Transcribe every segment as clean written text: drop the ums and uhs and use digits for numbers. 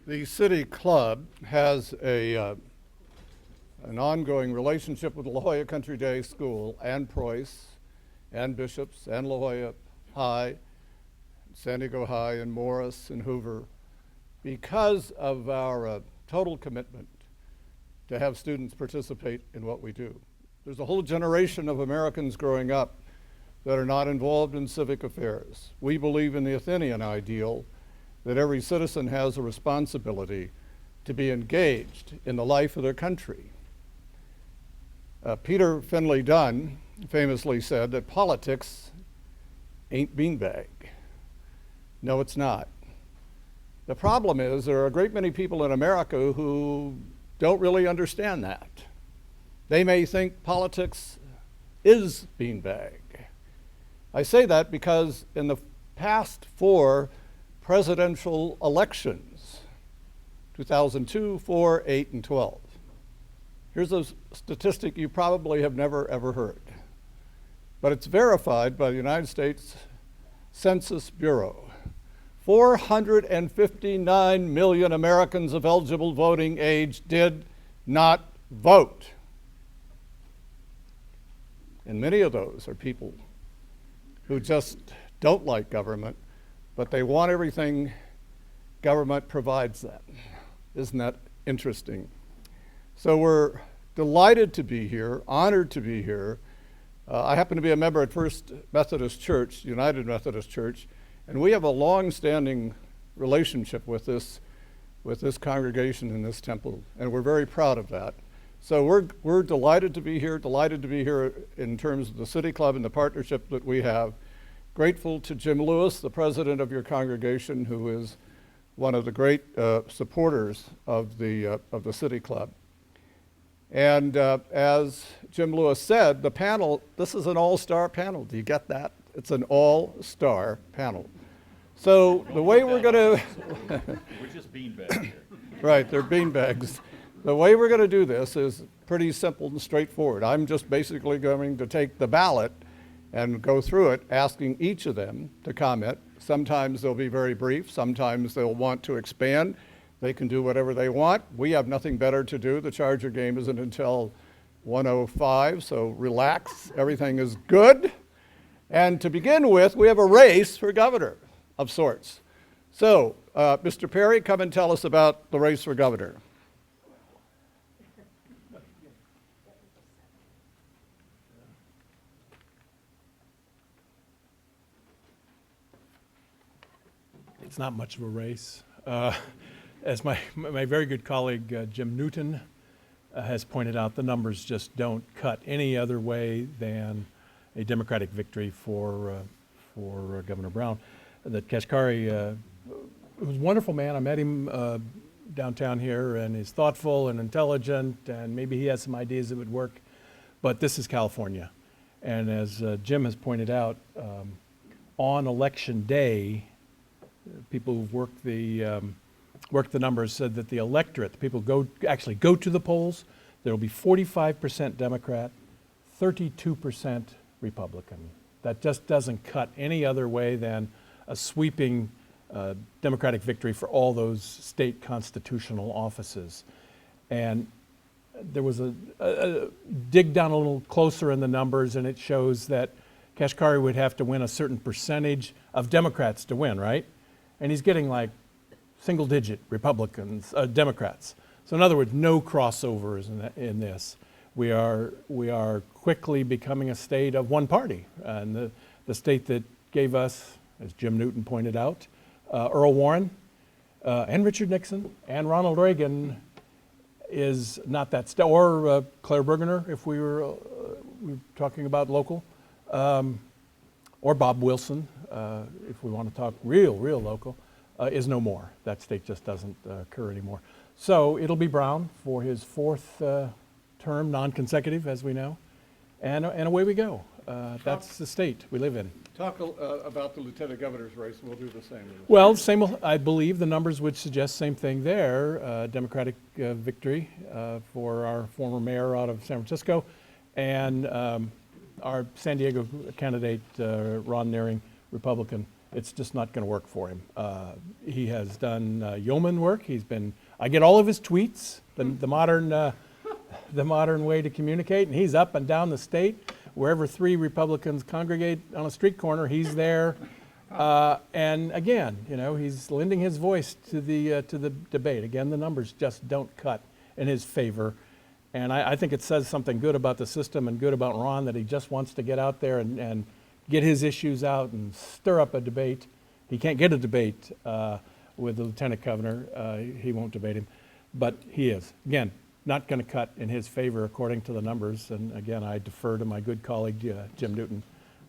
The City Club has an ongoing relationship with La Jolla Country Day School and Preuss and Bishops and La Jolla High, San Diego High and Morris and Hoover because of our total commitment to have students participate in what we do. There's a whole generation of Americans growing up that are not involved in civic affairs. We believe in the Athenian ideal that every citizen has a responsibility to be engaged in the life of their country. Peter Finley Dunn famously said that politics ain't beanbag. No, it's not. The problem is there are a great many people in America who don't really understand that. They may think politics is beanbag. I say that because in the past 4 presidential elections, 2002, 4, 8, and 12. Here's a statistic you probably have never ever heard, but it's verified by the United States Census Bureau. 459 million Americans of eligible voting age did not vote. And many of those are people who just don't like government, but they want everything government provides them. Isn't that interesting? So we're delighted to be here, honored to be here. I happen to be a member at First Methodist Church, United Methodist Church, and we have a long-standing relationship with this congregation in this temple, and we're very proud of that. So we're delighted to be here in terms of the City Club and the partnership that we have. Grateful to Jim Lewis, the president of your congregation, who is one of the great supporters of the City Club. And as Jim Lewis said, the panel, this is an all-star panel. Do you get that? It's an all-star panel. So the way we're going to... We're just beanbags here. Right, they're beanbags. The way we're going to do this is pretty simple and straightforward. I'm just basically going to take the ballot and go through it, asking each of them to comment. Sometimes they'll be very brief, sometimes they'll want to expand. They can do whatever they want. We have nothing better to do. The Charger game isn't until 1:05, so relax, everything is good. And to begin with, we have a race for governor of sorts. So, Mr. Perry, come and tell us about the race for governor. It's not much of a race. As my very good colleague Jim Newton has pointed out, the numbers just don't cut any other way than a Democratic victory for Governor Brown. That Kashkari, who's a wonderful man, I met him downtown here, and he's thoughtful and intelligent, and maybe he has some ideas that would work, but this is California. And as Jim has pointed out, on election day, people who've worked the numbers said that the electorate, the people actually go to the polls, there will be 45% Democrat, 32% Republican. That just doesn't cut any other way than a sweeping Democratic victory for all those state constitutional offices. And there was a dig down a little closer in the numbers, and it shows that Kashkari would have to win a certain percentage of Democrats to win, right? And he's getting like single-digit Republicans, Democrats. So in other words, no crossovers in this. We are quickly becoming a state of one party, and the state that gave us, as Jim Newton pointed out, Earl Warren and Richard Nixon and Ronald Reagan is not that state, or Claire Bergener, if we were talking about local, or Bob Wilson, if we want to talk real local, is no more. That state just doesn't occur anymore. So it'll be Brown for his 4th term, non-consecutive, as we know, and away we go. That's the state we live in. Talk about the lieutenant governor's race, and we'll do the same. Well, I believe the numbers would suggest same thing there. Democratic victory for our former mayor out of San Francisco, and our San Diego candidate, Ron Nehring, Republican. it's just not going to work for him. He has done yeoman work. I get all of his tweets, the modern way to communicate, and he's up and down the state. Wherever 3 Republicans congregate on a street corner, he's there. And again, he's lending his voice to the debate. Again, the numbers just don't cut in his favor. And I think it says something good about the system and good about Ron that he just wants to get out there and get his issues out and stir up a debate. He can't get a debate with the lieutenant governor. He won't debate him, but he is. Again, not going to cut in his favor according to the numbers. And again, I defer to my good colleague, Jim Newton,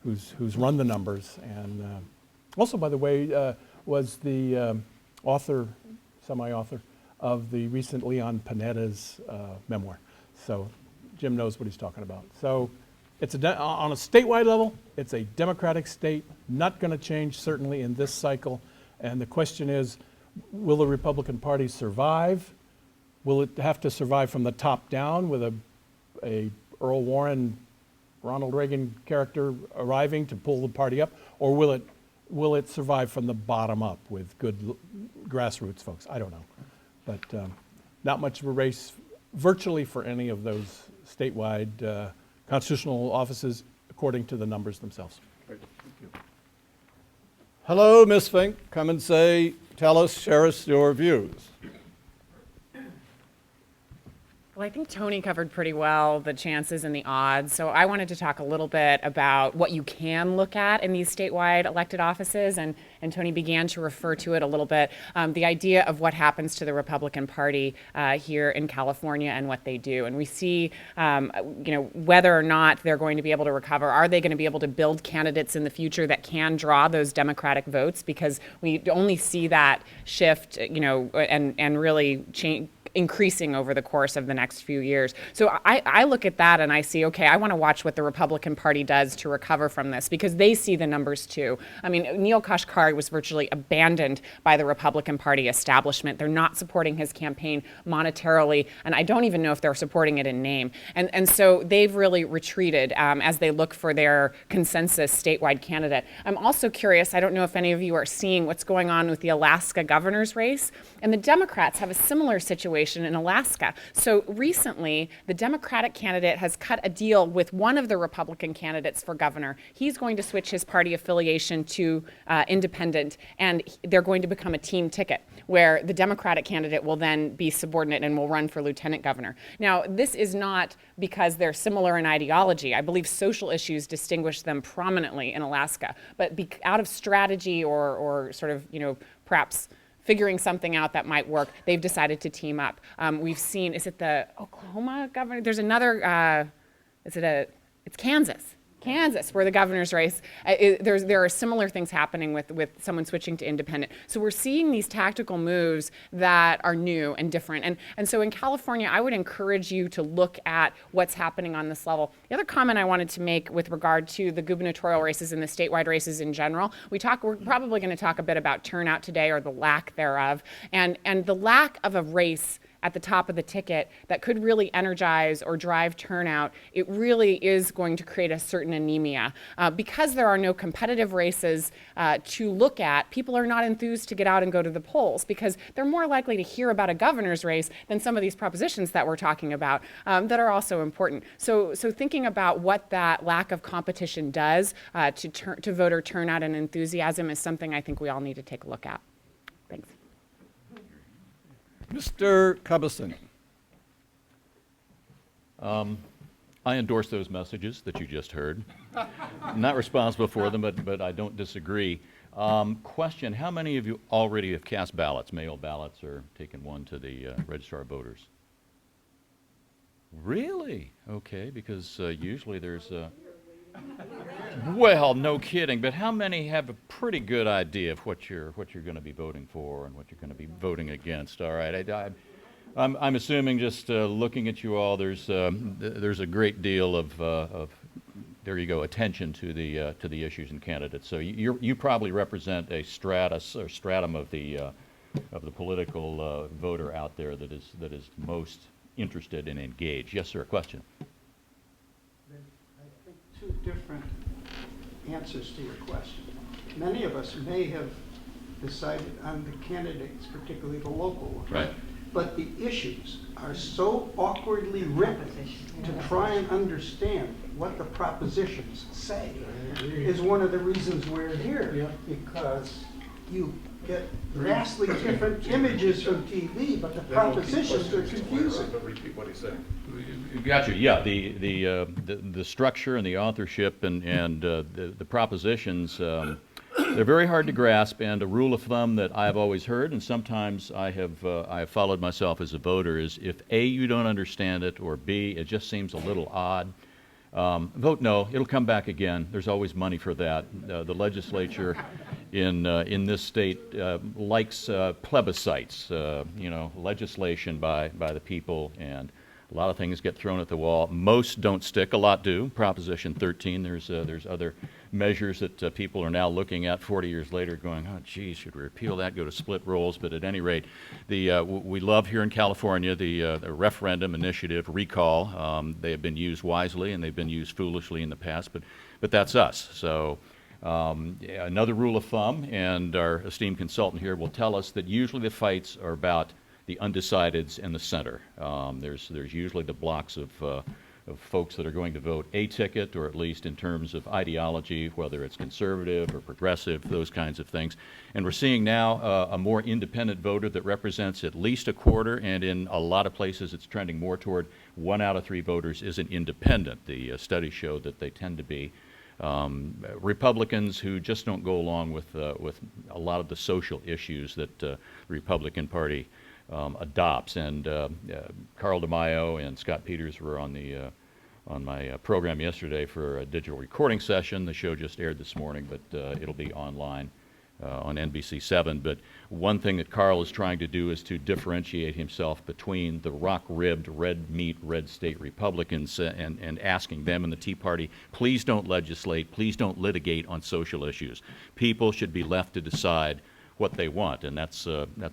who's run the numbers. And also, by the way, was the semi-author of the recent Leon Panetta's memoir. So Jim knows what he's talking about. So it's on a statewide level, it's a Democratic state, not going to change certainly in this cycle. And the question is, will the Republican Party survive? Will it have to survive from the top down with a Earl Warren, Ronald Reagan character arriving to pull the party up? Or will it survive from the bottom up with good grassroots folks? I don't know. But not much of a race virtually for any of those statewide constitutional offices according to the numbers themselves. Great, thank you. Hello, Ms. Fink. Come and tell us, share us your views. Well, I think Tony covered pretty well the chances and the odds. So I wanted to talk a little bit about what you can look at in these statewide elected offices, and Tony began to refer to it a little bit. The idea of what happens to the Republican Party here in California and what they do. And we see, whether or not they're going to be able to recover. Are they going to be able to build candidates in the future that can draw those Democratic votes? Because we only see that shift, and really change, increasing over the course of the next few years. So I look at that and I see, okay, I want to watch what the Republican Party does to recover from this, because they see the numbers too. I mean, Neel Kashkari was virtually abandoned by the Republican Party establishment. They're not supporting his campaign monetarily, and I don't even know if they're supporting it in name. And so they've really retreated as they look for their consensus statewide candidate. I'm also curious, I don't know if any of you are seeing what's going on with the Alaska governor's race, and the Democrats have a similar situation in Alaska. So recently, the Democratic candidate has cut a deal with one of the Republican candidates for governor. He's going to switch his party affiliation to independent, and they're going to become a team ticket, where the Democratic candidate will then be subordinate and will run for lieutenant governor. Now, this is not because they're similar in ideology. I believe social issues distinguish them prominently in Alaska, but out of strategy or sort of, perhaps figuring something out that might work, they've decided to team up. We've seen, is it the Oklahoma governor? There's another, it's Kansas, where the governor's race, there are similar things happening with someone switching to independent. So we're seeing these tactical moves that are new and different. And so in California, I would encourage you to look at what's happening on this level. The other comment I wanted to make with regard to the gubernatorial races and the statewide races in general, we're probably going to talk a bit about turnout today, or the lack thereof, and the lack of a race at the top of the ticket that could really energize or drive turnout. It really is going to create a certain anemia. Because there are no competitive races to look at, people are not enthused to get out and go to the polls, because they're more likely to hear about a governor's race than some of these propositions that we're talking about that are also important. So thinking about what that lack of competition does to voter turnout and enthusiasm is something I think we all need to take a look at. Thanks. Mr. Cubbison. I endorse those messages that you just heard. I'm not responsible for them, but I don't disagree. Question, how many of you already have cast ballots, mail ballots, or taken one to the registrar of voters? Really? Okay, because usually there's well, no kidding, but how many have a pretty good idea of what you're going to be voting for and what you're going to be voting against? All right, I'm assuming, just looking at you all, there's a great deal of there you go, attention to the issues and candidates. So you probably represent a stratum of the political voter out there that is most interested and engaged. Yes, sir. Question. Two different answers to your question. many of us may have decided on the candidates, particularly the local ones. Right. But the issues are so awkwardly written to try and understand what the propositions say is one of the reasons we're here. Because you get vastly different images from TV, but the propositions are confusing. Repeat what he said. Got you. Yeah, the structure and the authorship and the propositions, they're very hard to grasp. And a rule of thumb that I've always heard, and sometimes I have followed myself as a voter, is if A, you don't understand it, or B, it just seems a little odd, vote no. It'll come back again. There's always money for that. The legislature in this state likes plebiscites, legislation by the people, and a lot of things get thrown at the wall. Most don't stick. A lot do. Proposition 13. There's other measures that people are now looking at 40 years later, going, oh, geez, should we repeal that? Go to split rolls. But at any rate, we love here in California the referendum initiative, recall. They have been used wisely and they've been used foolishly in the past. But that's us. So. Another rule of thumb, and our esteemed consultant here will tell us that usually the fights are about the undecideds in the center. There's usually the blocks of folks that are going to vote a ticket, or at least in terms of ideology, whether it's conservative or progressive, those kinds of things. And we're seeing now a more independent voter that represents at least a quarter, and in a lot of places it's trending more toward 1 out of 3 voters is an independent. The studies show that they tend to be. Republicans who just don't go along with a lot of the social issues that the Republican Party adopts. And Carl DeMaio and Scott Peters were on my program yesterday for a digital recording session. The show just aired this morning, but it'll be online on NBC7. But one thing that Carl is trying to do is to differentiate himself between the rock-ribbed, red meat, red state Republicans and asking them and the Tea Party, please don't legislate, please don't litigate on social issues. People should be left to decide what they want, and that's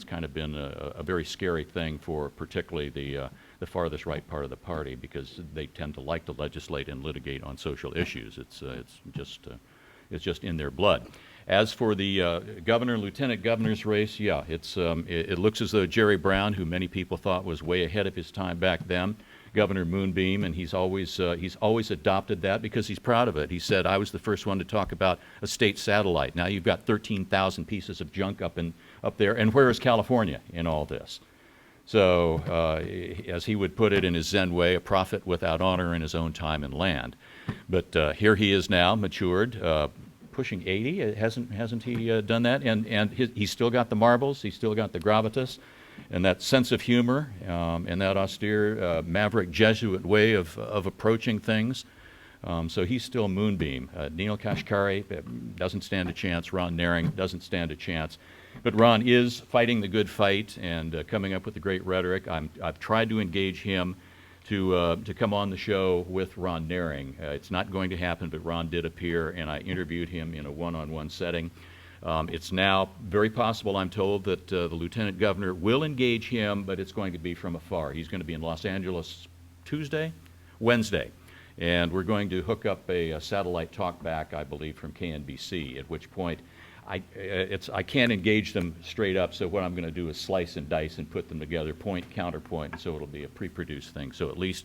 kind of been a very scary thing for particularly the farthest right part of the party, because they tend to like to legislate and litigate on social issues. It's just in their blood. As for the governor and lieutenant governor's race, yeah, it looks as though Jerry Brown, who many people thought was way ahead of his time back then, Governor Moonbeam, and he's always adopted that because he's proud of it. He said, I was the first one to talk about a state satellite. Now you've got 13,000 pieces of junk up there, and where is California in all this? So, as he would put it in his Zen way, a prophet without honor in his own time and land. But here he is now, matured, pushing 80. Hasn't he done that? And he's still got the marbles. He's still got the gravitas, and that sense of humor, and that austere maverick Jesuit way of approaching things. So he's still Moonbeam. Neil Kashkari doesn't stand a chance. Ron Naring doesn't stand a chance. But Ron is fighting the good fight and coming up with the great rhetoric. I've tried to engage him to come on the show with Ron Naring. It's not going to happen, but Ron did appear, and I interviewed him in a one-on-one setting. It's now very possible, I'm told, that the lieutenant governor will engage him, but it's going to be from afar. He's going to be in Los Angeles Wednesday, and we're going to hook up a satellite talkback, I believe, from KNBC, at which point I can't engage them straight up, so what I'm going to do is slice and dice and put them together, point, counterpoint, and so it'll be a pre-produced thing. So at least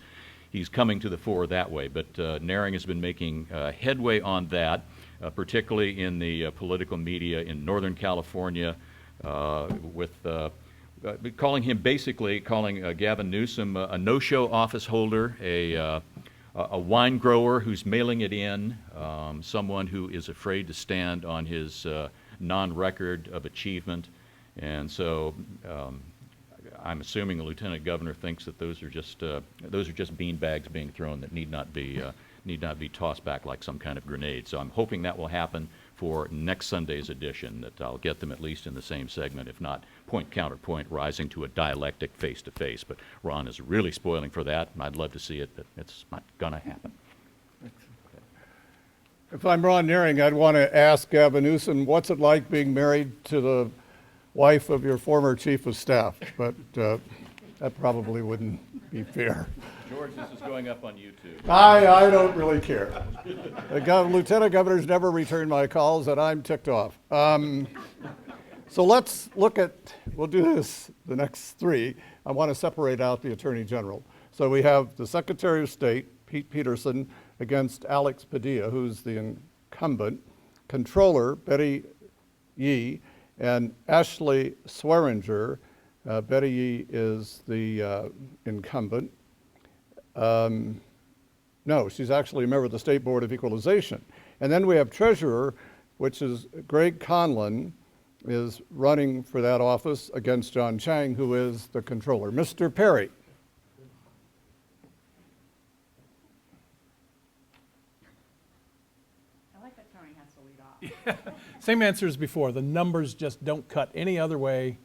he's coming to the fore that way. But Naring has been making headway on that, particularly in the political media in Northern California, with calling Gavin Newsom a no-show office holder, a wine grower who's mailing it in, someone who is afraid to stand on his non-record of achievement. And so I'm assuming the lieutenant governor thinks that those are just beanbags being thrown that need not be tossed back like some kind of grenade. So I'm hoping that will happen for next Sunday's edition, that I'll get them at least in the same segment, if not point counterpoint, rising to a dialectic face-to-face. But Ron is really spoiling for that, and I'd love to see it, but it's not going to happen. If I'm Ron Naring, I'd want to ask Gavin Newsom, what's it like being married to the wife of your former chief of staff? But that probably wouldn't be fair. George, this is going up on YouTube. I don't really care. The lieutenant governor's never returned my calls, and I'm ticked off. So let's look at, we'll do this, the next three. I want to separate out the Attorney General. So we have the Secretary of State, Pete Peterson, against Alex Padilla, who's the incumbent, Controller, Betty Yee, and Ashley Swearinger. Betty Yee is the incumbent. No, she's actually a member of the State Board of Equalization. And then we have Treasurer, which is Greg Conlon, is running for that office against John Chang, who is the Controller. Mr. Perry. I like that Tony has to lead off. Same answer as before. The numbers just don't cut any other way,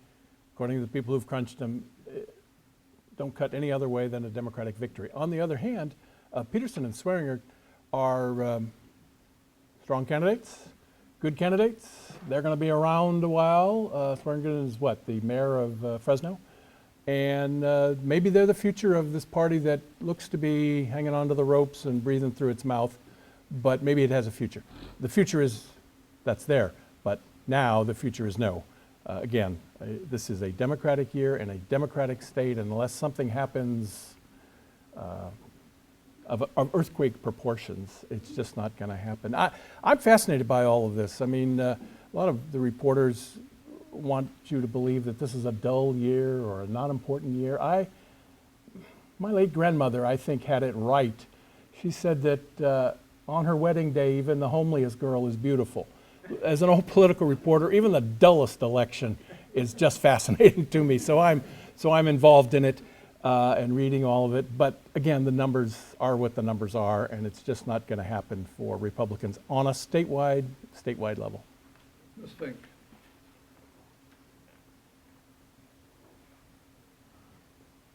according to the people who've crunched them, don't cut any other way than a Democratic victory. On the other hand, Peterson and Swearinger are strong candidates, good candidates. They're going to be around a while. Swearinger is what, the mayor of Fresno? And maybe they're the future of this party that looks to be hanging onto the ropes and breathing through its mouth, but maybe it has a future. The future is, that's there, but now the future is no. Again, this is a Democratic year in a Democratic state, and unless something happens of earthquake proportions, it's just not going to happen. I'm fascinated by all of this. I mean, a lot of the reporters want you to believe that this is a dull year or a not important year. My late grandmother, I think, had it right. She said that on her wedding day, even the homeliest girl is beautiful. As an old political reporter, even the dullest election is just fascinating to me. So I'm involved in it and reading all of it. But again, the numbers are what the numbers are, and it's just not going to happen for Republicans on a statewide level. Ms. Fink.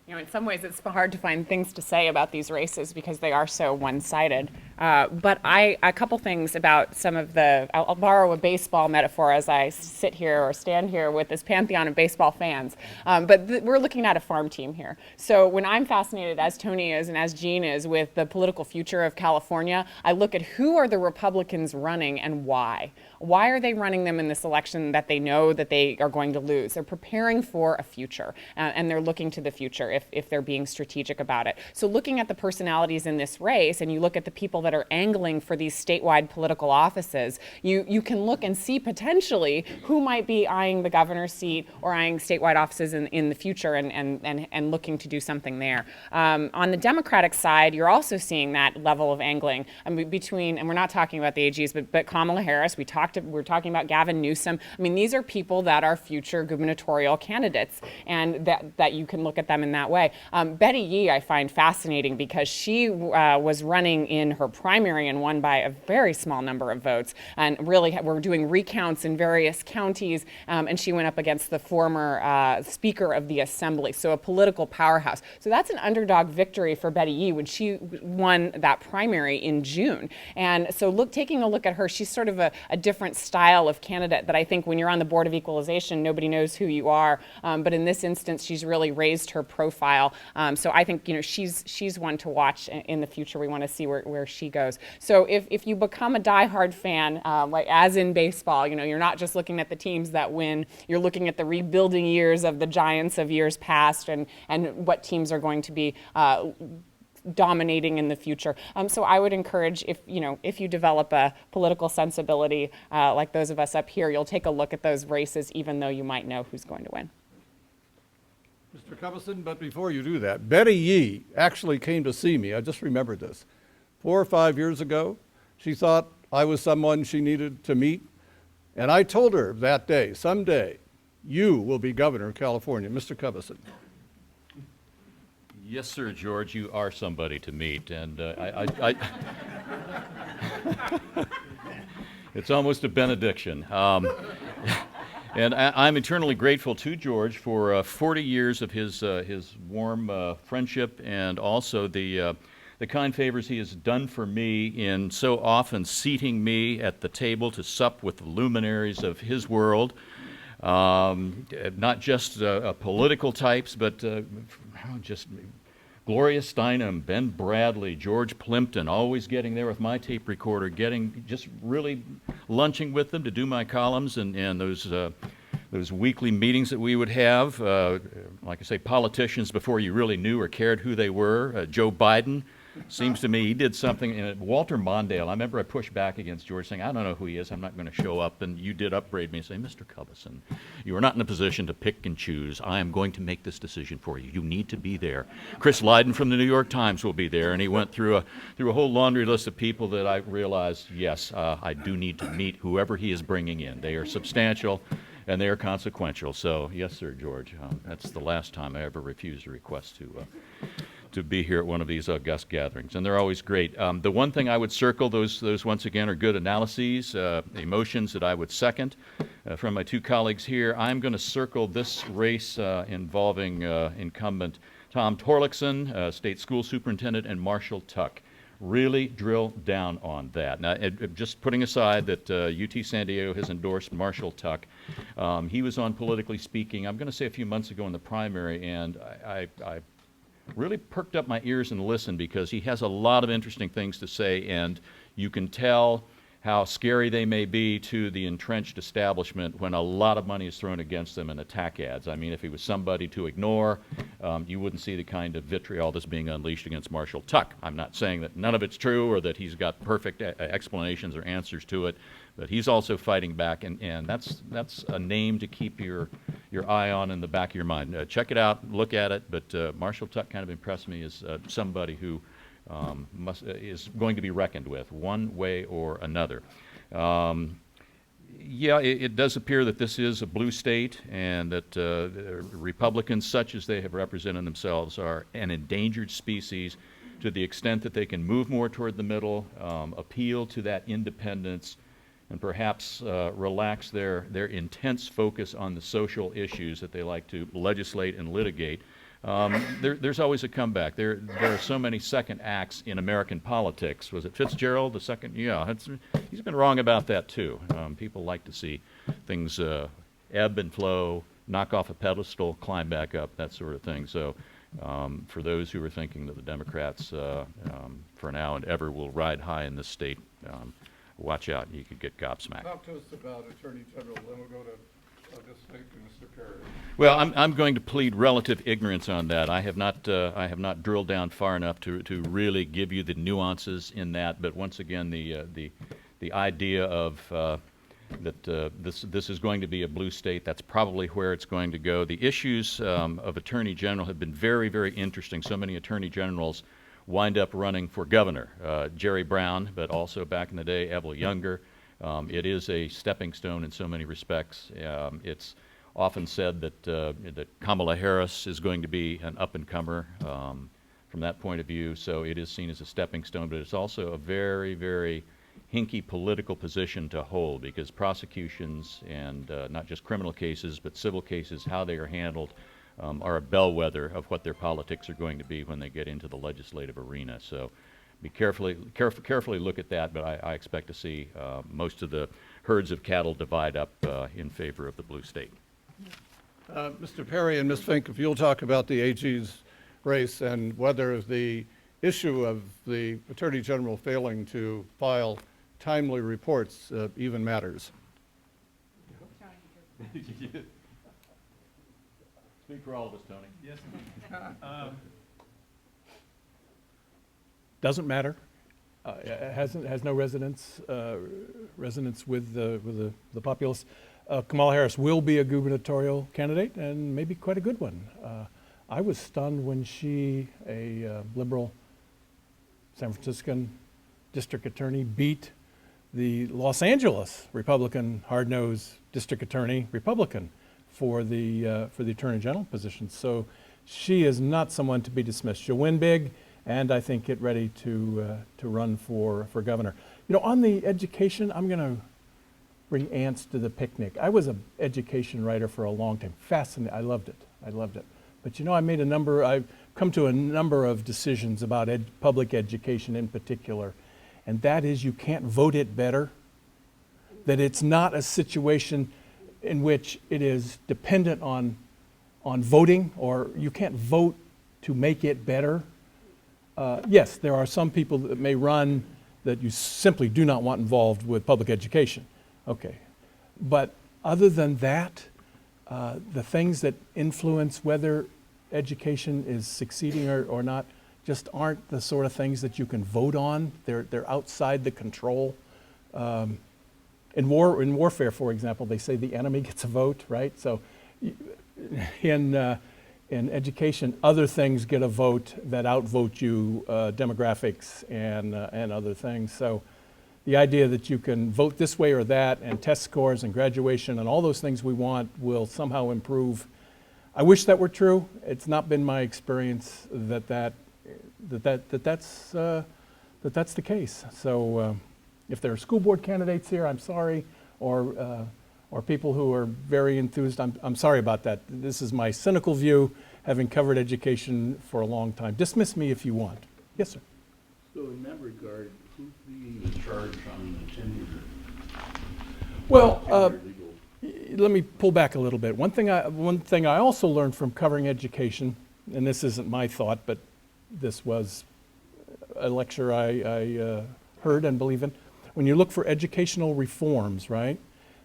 You know, in some ways, it's hard to find things to say about these races because they are so one-sided. But a couple things about some of the, I'll borrow a baseball metaphor as I sit here or stand here with this pantheon of baseball fans. But we're looking at a farm team here. So when I'm fascinated, as Tony is and as Jean is, with the political future of California, I look at who are the Republicans running and why. Why are they running them in this election that they know that they are going to lose? They're preparing for a future, and they're looking to the future if they're being strategic about it. So looking at the personalities in this race, and you look at the people that are angling for these statewide political offices, you can look and see potentially who might be eyeing the governor's seat or eyeing statewide offices in the future and looking to do something there. On the Democratic side, you're also seeing that level of angling. I mean, between, and we're not talking about the AGs, but Kamala Harris, we're talking about Gavin Newsom. I mean, these are people that are future gubernatorial candidates, and that you can look at them in that way. Betty Yee I find fascinating because she was running in her primary and won by a very small number of votes, and really we're doing recounts in various counties, and she went up against the former Speaker of the Assembly, so a political powerhouse. So that's an underdog victory for Betty Yee when she won that primary in June. And so taking a look at her, she's sort of a different style of candidate that I think when you're on the Board of Equalization, nobody knows who you are. But in this instance, she's really raised her profile. So I think she's one to watch in the future. We want to see where she goes. So if you become a diehard fan, like as in baseball, you're not just looking at the teams that win. You're looking at the rebuilding years of the Giants of years past and what teams are going to be dominating in the future. So I would encourage, if you develop a political sensibility like those of us up here, you'll take a look at those races even though you might know who's going to win. Mr. Cubbison, but before you do that, Betty Yee actually came to see me. I just remembered this. 4 or 5 years ago, she thought I was someone she needed to meet. And I told her that day, someday, you will be governor of California. Mr. Cubbison. Yes, sir, George, you are somebody to meet, and it's almost a benediction. And I'm eternally grateful to George for 40 years of his warm friendship, and also the kind favors he has done for me in so often seating me at the table to sup with the luminaries of his world. Not just political types, but just Gloria Steinem, Ben Bradley, George Plimpton, always getting there with my tape recorder, just really lunching with them to do my columns and those weekly meetings that we would have. Like I say, politicians before you really knew or cared who they were. Joe Biden, seems to me he did something. And Walter Mondale, I remember I pushed back against George saying, I don't know who he is, I'm not going to show up. And you did upbraid me and say, Mr. Cubbison, you are not in a position to pick and choose. I am going to make this decision for you. You need to be there. Chris Lydon from the New York Times will be there. And he went through a whole laundry list of people that I realized, yes, I do need to meet whoever he is bringing in. They are substantial and they are consequential. So, yes, sir, George. That's the last time I ever refused a request to be here at one of these august gatherings, and they're always great. The one thing I would circle, those once again are good analyses, emotions that I would second from my two colleagues here. I'm going to circle this race involving incumbent Tom Torlakson, State School Superintendent, and Marshall Tuck. Really drill down on that. Now, just putting aside that UT San Diego has endorsed Marshall Tuck, he was on Politically Speaking, I'm going to say a few months ago in the primary, and I really perked up my ears and listened because he has a lot of interesting things to say, and you can tell how scary they may be to the entrenched establishment when a lot of money is thrown against them in attack ads. I mean, if he was somebody to ignore, you wouldn't see the kind of vitriol that's being unleashed against Marshall Tuck. I'm not saying that none of it's true or that he's got perfect explanations or answers to it, but he's also fighting back, and that's a name to keep your eye on in the back of your mind. Check it out, look at it, but Marshall Tuck kind of impressed me as somebody who is going to be reckoned with one way or another. Yeah, it does appear that this is a blue state and that Republicans, such as they have represented themselves, are an endangered species to the extent that they can move more toward the middle, appeal to that independence, and perhaps relax their intense focus on the social issues that they like to legislate and litigate. There's always a comeback. There are so many second acts in American politics. Was it Fitzgerald, the second? Yeah, he's been wrong about that too. People like to see things ebb and flow, knock off a pedestal, climb back up, that sort of thing. So for those who are thinking that the Democrats for now and ever will ride high in this state, watch out, you could get gobsmacked. Talk to us about Attorney General, then we'll go to August Fink and Mr. Perry. Well, I'm going to plead relative ignorance on that. I have not drilled down far enough to really give you the nuances in that. But once again, the idea of that this is going to be a blue state, that's probably where it's going to go. The issues of Attorney General have been very, very interesting. So many Attorney Generals wind up running for governor. Jerry Brown, but also back in the day, Evel Younger. It is a stepping stone in so many respects. It's often said that Kamala Harris is going to be an up-and-comer from that point of view, so it is seen as a stepping stone, but it's also a very, very hinky political position to hold because prosecutions and not just criminal cases, but civil cases, how they are handled, are a bellwether of what their politics are going to be when they get into the legislative arena. So be carefully look at that, but I expect to see most of the herds of cattle divide up in favor of the blue state. Mr. Perry and Ms. Fink, if you'll talk about the AG's race and whether the issue of the Attorney General failing to file timely reports even matters. Speak for all of us, Tony. Yes. Doesn't matter. It has no resonance with the populace. Kamala Harris will be a gubernatorial candidate and maybe quite a good one. I was stunned when she, a liberal San Franciscan district attorney, beat the Los Angeles Republican hard-nosed district attorney Republican for the Attorney General position. So she is not someone to be dismissed. She'll win big, and I think get ready to run for governor. You know, on the education, I'm going to bring ants to the picnic. I was an education writer for a long time. Fascinating. I loved it. But you know, I've come to a number of decisions about public education in particular, and that is you can't vote it better, that it's not a situation in which it is dependent on voting, or you can't vote to make it better. Yes, there are some people that may run that you simply do not want involved with public education. Okay. But other than that, the things that influence whether education is succeeding or not just aren't the sort of things that you can vote on. They're outside the control. In warfare, for example, they say the enemy gets a vote, right? So in education, other things get a vote that outvote you, demographics and other things. So the idea that you can vote this way or that, and test scores and graduation and all those things we want will somehow improve. I wish that were true. It's not been my experience that's the case. So if there are school board candidates here, I'm sorry, or people who are very enthused, I'm sorry about that. This is my cynical view, having covered education for a long time. Dismiss me if you want. Yes, sir. So in that regard, who's being in charge on the tenure? Well, Legal? let me pull back a little bit. One thing I also learned from covering education, and this isn't my thought, but this was a lecture I heard and believe in. When you look for educational reforms, right,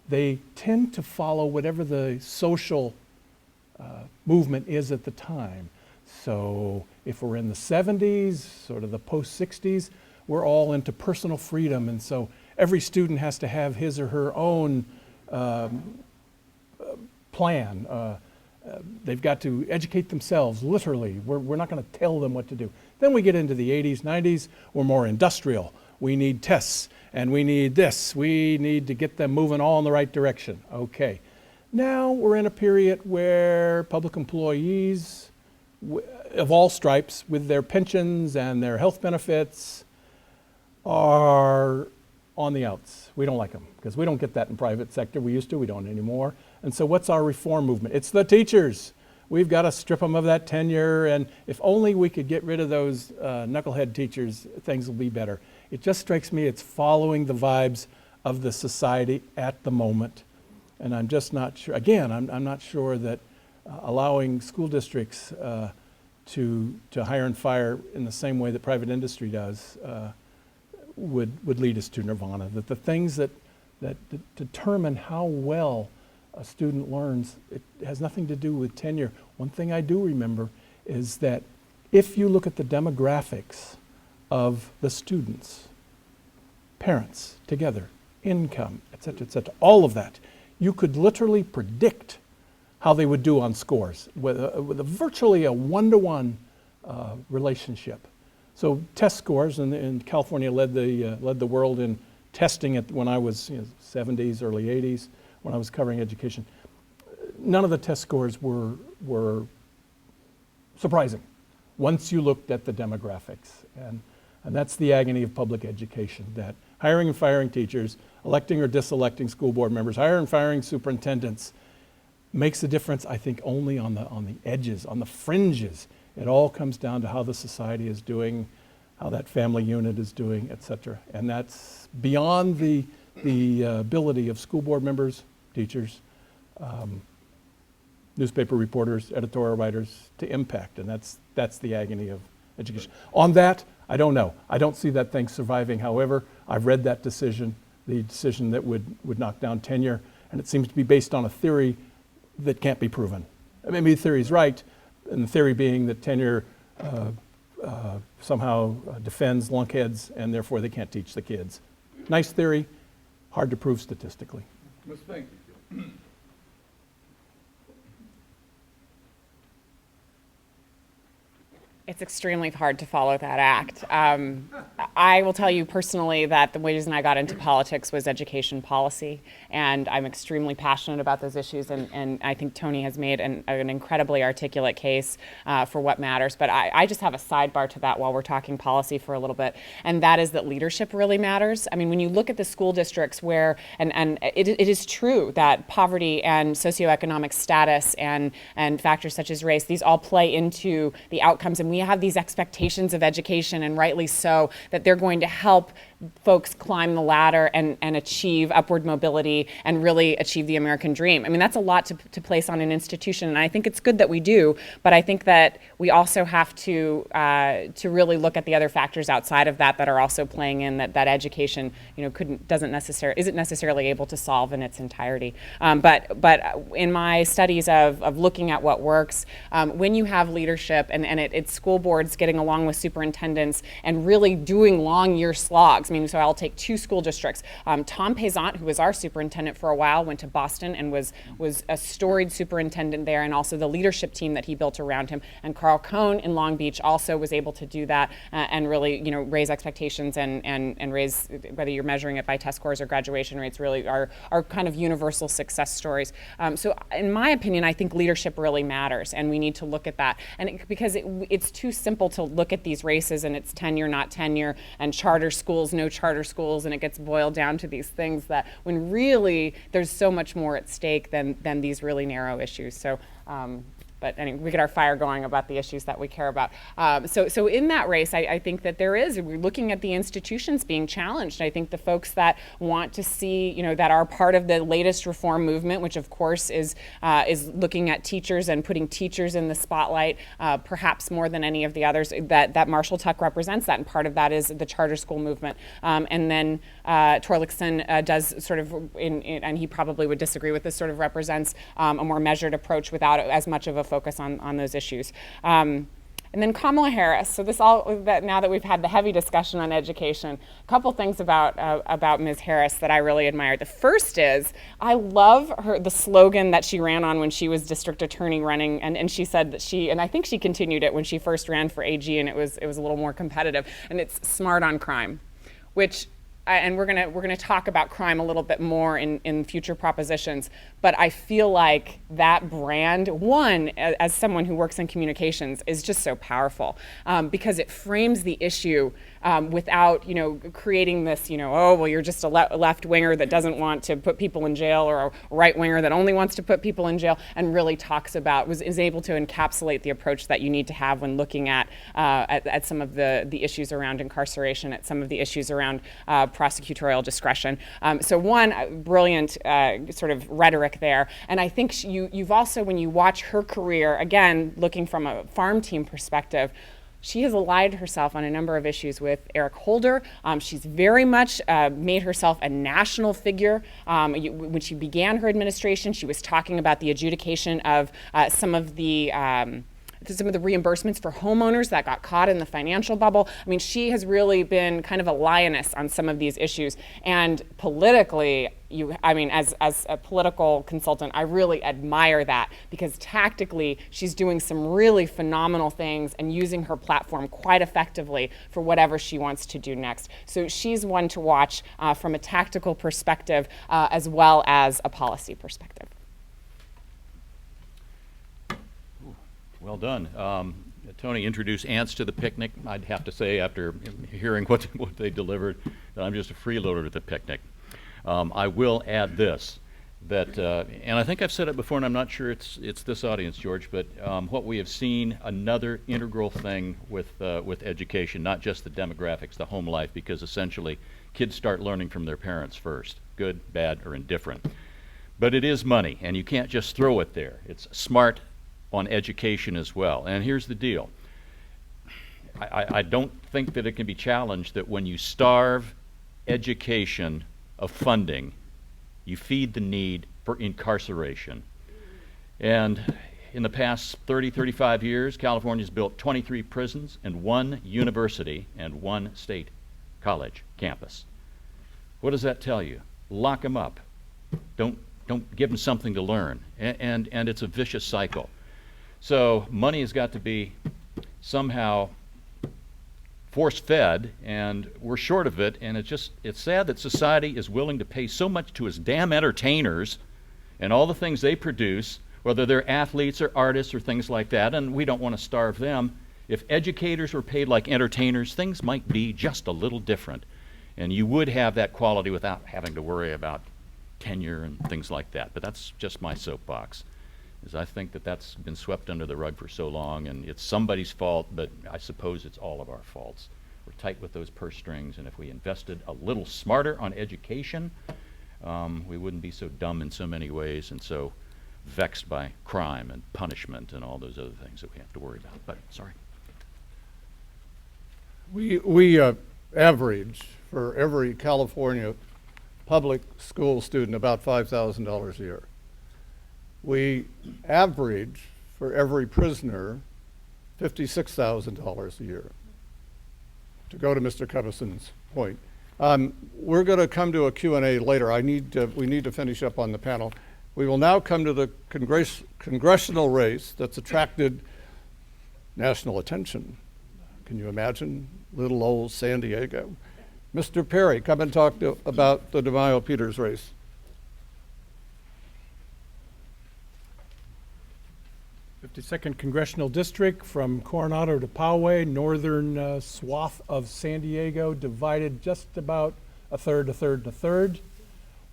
they tend to follow whatever the social movement is at the time. So if we're in the 70s, sort of the post-60s, we're all into personal freedom, and so every student has to have his or her own plan. They've got to educate themselves, literally. We're not going to tell them what to do. Then we get into the 80s, 90s, we're more industrial. We need tests, and we need this. We need to get them moving all in the right direction. Okay. Now we're in a period where public employees of all stripes, with their pensions and their health benefits, are on the outs. We don't like them, because we don't get that in private sector. We used to, we don't anymore. And so what's our reform movement? It's the teachers. We've got to strip them of that tenure, and if only we could get rid of those knucklehead teachers, things will be better. It just strikes me it's following the vibes of the society at the moment. And I'm just not sure, again, I'm not sure that allowing school districts to hire and fire in the same way that private industry does would lead us to nirvana. That the things that determine how well a student learns, it has nothing to do with tenure. One thing I do remember is that if you look at the demographics of the students, parents together, income, et cetera, all of that, you could literally predict how they would do on scores with virtually a one-to-one relationship. So test scores, and California led the world in testing it when I was 70s, early 80s, when I was covering education. None of the test scores were surprising once you looked at the demographics. And that's the agony of public education, that hiring and firing teachers, electing or diselecting school board members, hiring and firing superintendents makes a difference, I think, only on the edges, on the fringes. It all comes down to how the society is doing, how that family unit is doing, et cetera. And that's beyond the ability of school board members, teachers, newspaper reporters, editorial writers to impact. And that's the agony of education. On that, I don't know. I don't see that thing surviving. However, I've read that decision, the decision that would knock down tenure, and it seems to be based on a theory that can't be proven. Maybe the theory's right, and the theory being that tenure somehow defends lunkheads, and therefore they can't teach the kids. Nice theory, hard to prove statistically. Ms. Fink. It's extremely hard to follow that act. I will tell you personally that the reason I got into politics was education policy, and I'm extremely passionate about those issues, and I think Tony has made an incredibly articulate case for what matters. But I just have a sidebar to that while we're talking policy for a little bit, and that is that leadership really matters. I mean, when you look at the school districts where, and it is true that poverty and socioeconomic status and factors such as race, these all play into the outcomes, and we have these expectations of education, and rightly so, that they're going to help folks climb the ladder and achieve upward mobility and really achieve the American dream. I mean, that's a lot to place on an institution, and I think it's good that we do, but I think that we also have to really look at the other factors outside of that are also playing in that education, isn't necessarily able to solve in its entirety. But in my studies of looking at what works, when you have leadership and it's school boards getting along with superintendents and really doing long year slogs. I mean, so I'll take 2 school districts. Tom Pezant, who was our superintendent for a while, went to Boston and was a storied superintendent there, and also the leadership team that he built around him. And Carl Cohn in Long Beach also was able to do that and really, raise expectations and raise, whether you're measuring it by test scores or graduation rates, really are kind of universal success stories. So in my opinion, I think leadership really matters, and we need to look at that. And because it's too simple to look at these races and it's tenure, not tenure, and charter schools, no charter schools, and it gets boiled down to these things that when really there's so much more at stake than these really narrow issues. So. But anyway, we get our fire going about the issues that we care about. So in that race, I think that we're looking at the institutions being challenged. I think the folks that want to see, that are part of the latest reform movement, which of course is looking at teachers and putting teachers in the spotlight, perhaps more than any of the others, that Marshall Tuck represents that, and part of that is the charter school movement. And then Torlakson does sort of, and he probably would disagree with this, sort of represents a more measured approach without as much of a focus on those issues. And then Kamala Harris. So now that we've had the heavy discussion on education, a couple things about Ms. Harris that I really admire. The first is I love the slogan that she ran on when she was district attorney running, and she said that and I think she continued it when she first ran for AG, and it was a little more competitive. And it's smart on crime, which. And we're gonna talk about crime a little bit more in future propositions, but I feel like that brand, as someone who works in communications, is just so powerful because it frames the issue without creating this you're just a left winger that doesn't want to put people in jail, or a right winger that only wants to put people in jail, and really talks about is able to encapsulate the approach that you need to have when looking at some of the issues around incarceration, at some of the issues around prosecutorial discretion. So brilliant sort of rhetoric there. And I think you've also, when you watch her career, again, looking from a farm team perspective, she has allied herself on a number of issues with Eric Holder. She's very much made herself a national figure. When she began her administration, she was talking about the adjudication of some of the reimbursements for homeowners that got caught in the financial bubble. I mean, she has really been kind of a lioness on some of these issues. And politically, as a political consultant, I really admire that, because tactically, she's doing some really phenomenal things and using her platform quite effectively for whatever she wants to do next. So she's one to watch from a tactical perspective as well as a policy perspective. Well done. Tony introduced ants to the picnic. I'd have to say, after hearing what they delivered, that I'm just a freeloader at the picnic. I will add this, that, and I think I've said it before, and I'm not sure it's this audience, George, but what we have seen, another integral thing with education, not just the demographics, the home life, because essentially kids start learning from their parents first, good, bad, or indifferent. But it is money, and you can't just throw it there. It's smart on education as well. And here's the deal. I don't think that it can be challenged that when you starve education of funding, you feed the need for incarceration. And in the past 30, 35 years, California's built 23 prisons and 1 university and 1 state college campus. What does that tell you? Lock them up. Don't give them something to learn. And it's a vicious cycle. So money has got to be somehow force-fed, and we're short of it, and it's sad that society is willing to pay so much to its damn entertainers and all the things they produce, whether they're athletes or artists or things like that, and we don't want to starve them. If educators were paid like entertainers, things might be just a little different, and you would have that quality without having to worry about tenure and things like that. But that's just my soapbox. I think that's been swept under the rug for so long, and it's somebody's fault, but I suppose it's all of our faults. We're tight with those purse strings, and if we invested a little smarter on education, we wouldn't be so dumb in so many ways and so vexed by crime and punishment and all those other things that we have to worry about. But sorry. We average for every California public school student about $5,000 a year. We average for every prisoner $56,000 a year. To go to Mr. Cubbison's point. We're going to come to a Q&A later. We need to finish up on the panel. We will now come to the congressional race that's attracted national attention. Can you imagine little old San Diego? Mr. Perry, come and talk about the DeMaio-Peters race. '52nd Congressional District from Coronado to Poway, northern swath of San Diego, divided just about a third.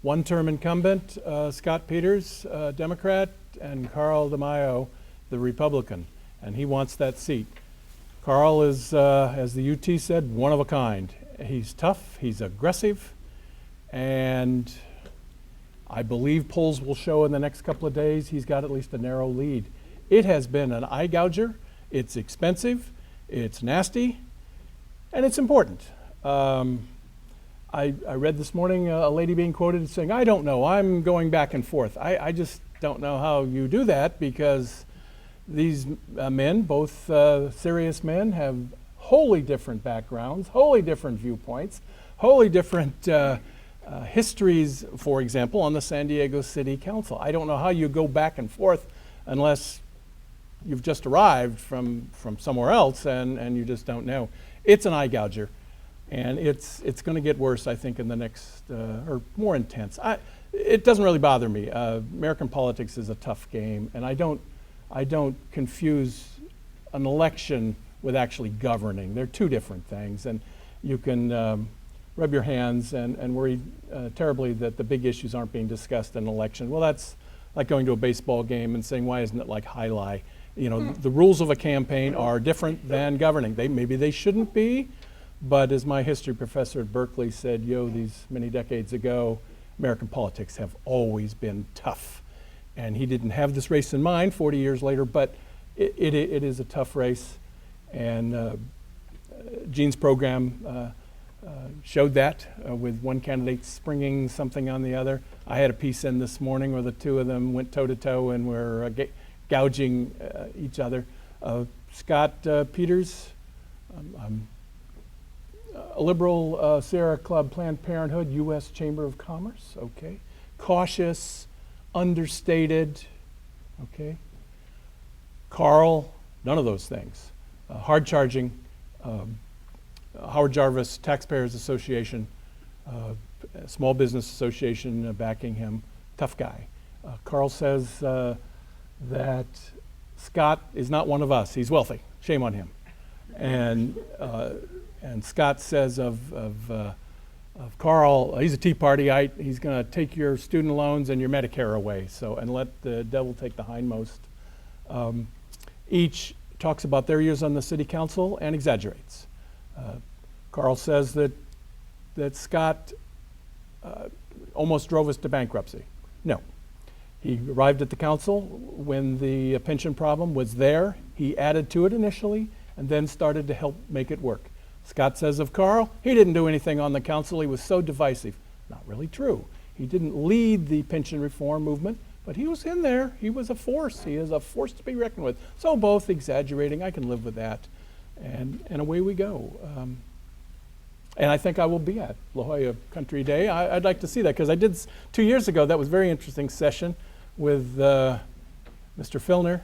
One-term incumbent, Scott Peters, Democrat, and Carl DeMaio, the Republican, and he wants that seat. Carl is, as the UT said, one of a kind. He's tough, he's aggressive, and I believe polls will show in the next couple of days he's got at least a narrow lead. It has been an eye gouger, it's expensive, it's nasty, and it's important. I read this morning a lady being quoted as saying, I don't know, I'm going back and forth. I just don't know how you do that, because these men, both serious men, have wholly different backgrounds, wholly different viewpoints, wholly different histories, for example, on the San Diego City Council. I don't know how you go back and forth unless you've just arrived from somewhere else and you just don't know. It's an eye gouger, and it's going to get worse, I think, in the next, or more intense. It doesn't really bother me. American politics is a tough game, and I don't confuse an election with actually governing. They're two different things, and you can rub your hands and worry terribly that the big issues aren't being discussed in an election. Well, that's like going to a baseball game and saying, why isn't it like highlight? You know, the rules of a campaign are different than governing. Maybe they shouldn't be, but as my history professor at Berkeley said, these many decades ago, American politics have always been tough. And he didn't have this race in mind 40 years later, but it is a tough race. And Gene's program showed that with one candidate springing something on the other. I had a piece in this morning where the two of them went toe-to-toe and were gouging each other. Scott Peters, a liberal, Sierra Club, Planned Parenthood, U.S. Chamber of Commerce, okay. Cautious, understated, okay. Carl, none of those things. Hard-charging, Howard Jarvis Taxpayers Association, Small Business Association backing him, tough guy. Carl says that Scott is not one of us. He's wealthy. Shame on him. And Scott says of Carl, he's a Tea Partyite. He's going to take your student loans and your Medicare away. And let the devil take the hindmost. Each talks about their years on the city council and exaggerates. Carl says that Scott almost drove us to bankruptcy. No. He arrived at the council when the pension problem was there. He added to it initially and then started to help make it work. Scott says of Carl, he didn't do anything on the council. He was so divisive. Not really true. He didn't lead the pension reform movement, but he was in there. He was a force. He is a force to be reckoned with. So both exaggerating. I can live with that. And away we go. And I think I will be at La Jolla Country Day. I'd like to see that, because I did 2 years ago. That was a very interesting session with Mr. Filner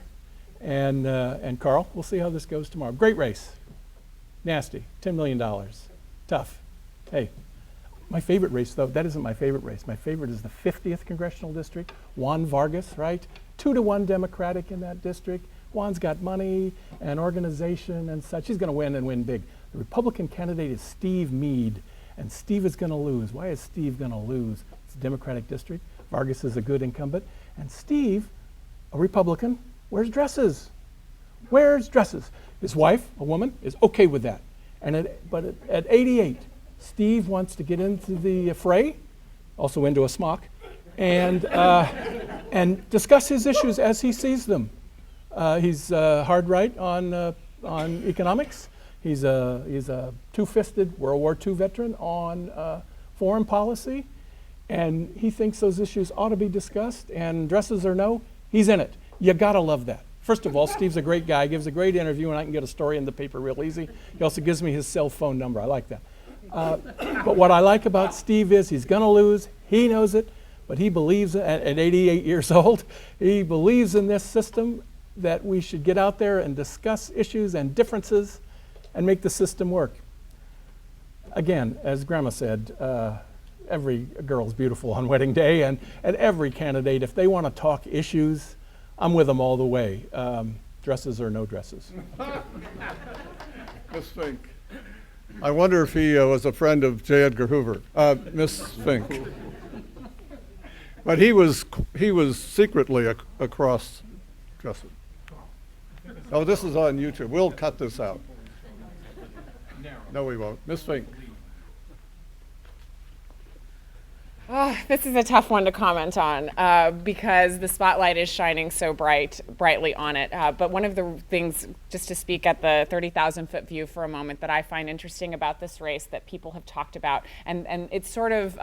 and Carl. We'll see how this goes tomorrow. Great race. Nasty. $10 million. Tough. Hey, my favorite race, though, that isn't my favorite race. My favorite is the 50th Congressional District. Juan Vargas, right? 2-1 Democratic in that district. Juan's got money and organization and such. He's going to win and win big. The Republican candidate is Steve Meade, and Steve is going to lose. Why is Steve going to lose? It's a Democratic district. Vargas is a good incumbent. And Steve, a Republican, wears dresses. Wears dresses. His wife, a woman, is okay with that. But at 88, Steve wants to get into the fray, also into a smock, and discuss his issues as he sees them. He's hard right on economics. He's a two-fisted World War II veteran on foreign policy, and he thinks those issues ought to be discussed, and dresses or no, he's in it. You gotta love that. First of all, Steve's a great guy, gives a great interview, and I can get a story in the paper real easy. He also gives me his cell phone number. I like that. But what I like about Steve is he's gonna lose, he knows it, but he believes at 88 years old, he believes in this system, that we should get out there and discuss issues and differences and make the system work. Again, as Grandma said, every girl's beautiful on wedding day, and every candidate, if they want to talk issues, I'm with them all the way, dresses or no dresses. Miss Fink. I wonder if he was a friend of J. Edgar Hoover, Miss Fink. But he was secretly a cross-dresser. Oh, this is on YouTube. We'll cut this out. No, we won't. Miss Fink. Oh, this is a tough one to comment on because the spotlight is shining so brightly on it. But one of the things, just to speak at the 30,000-foot view for a moment, that I find interesting about this race that people have talked about, and it sort of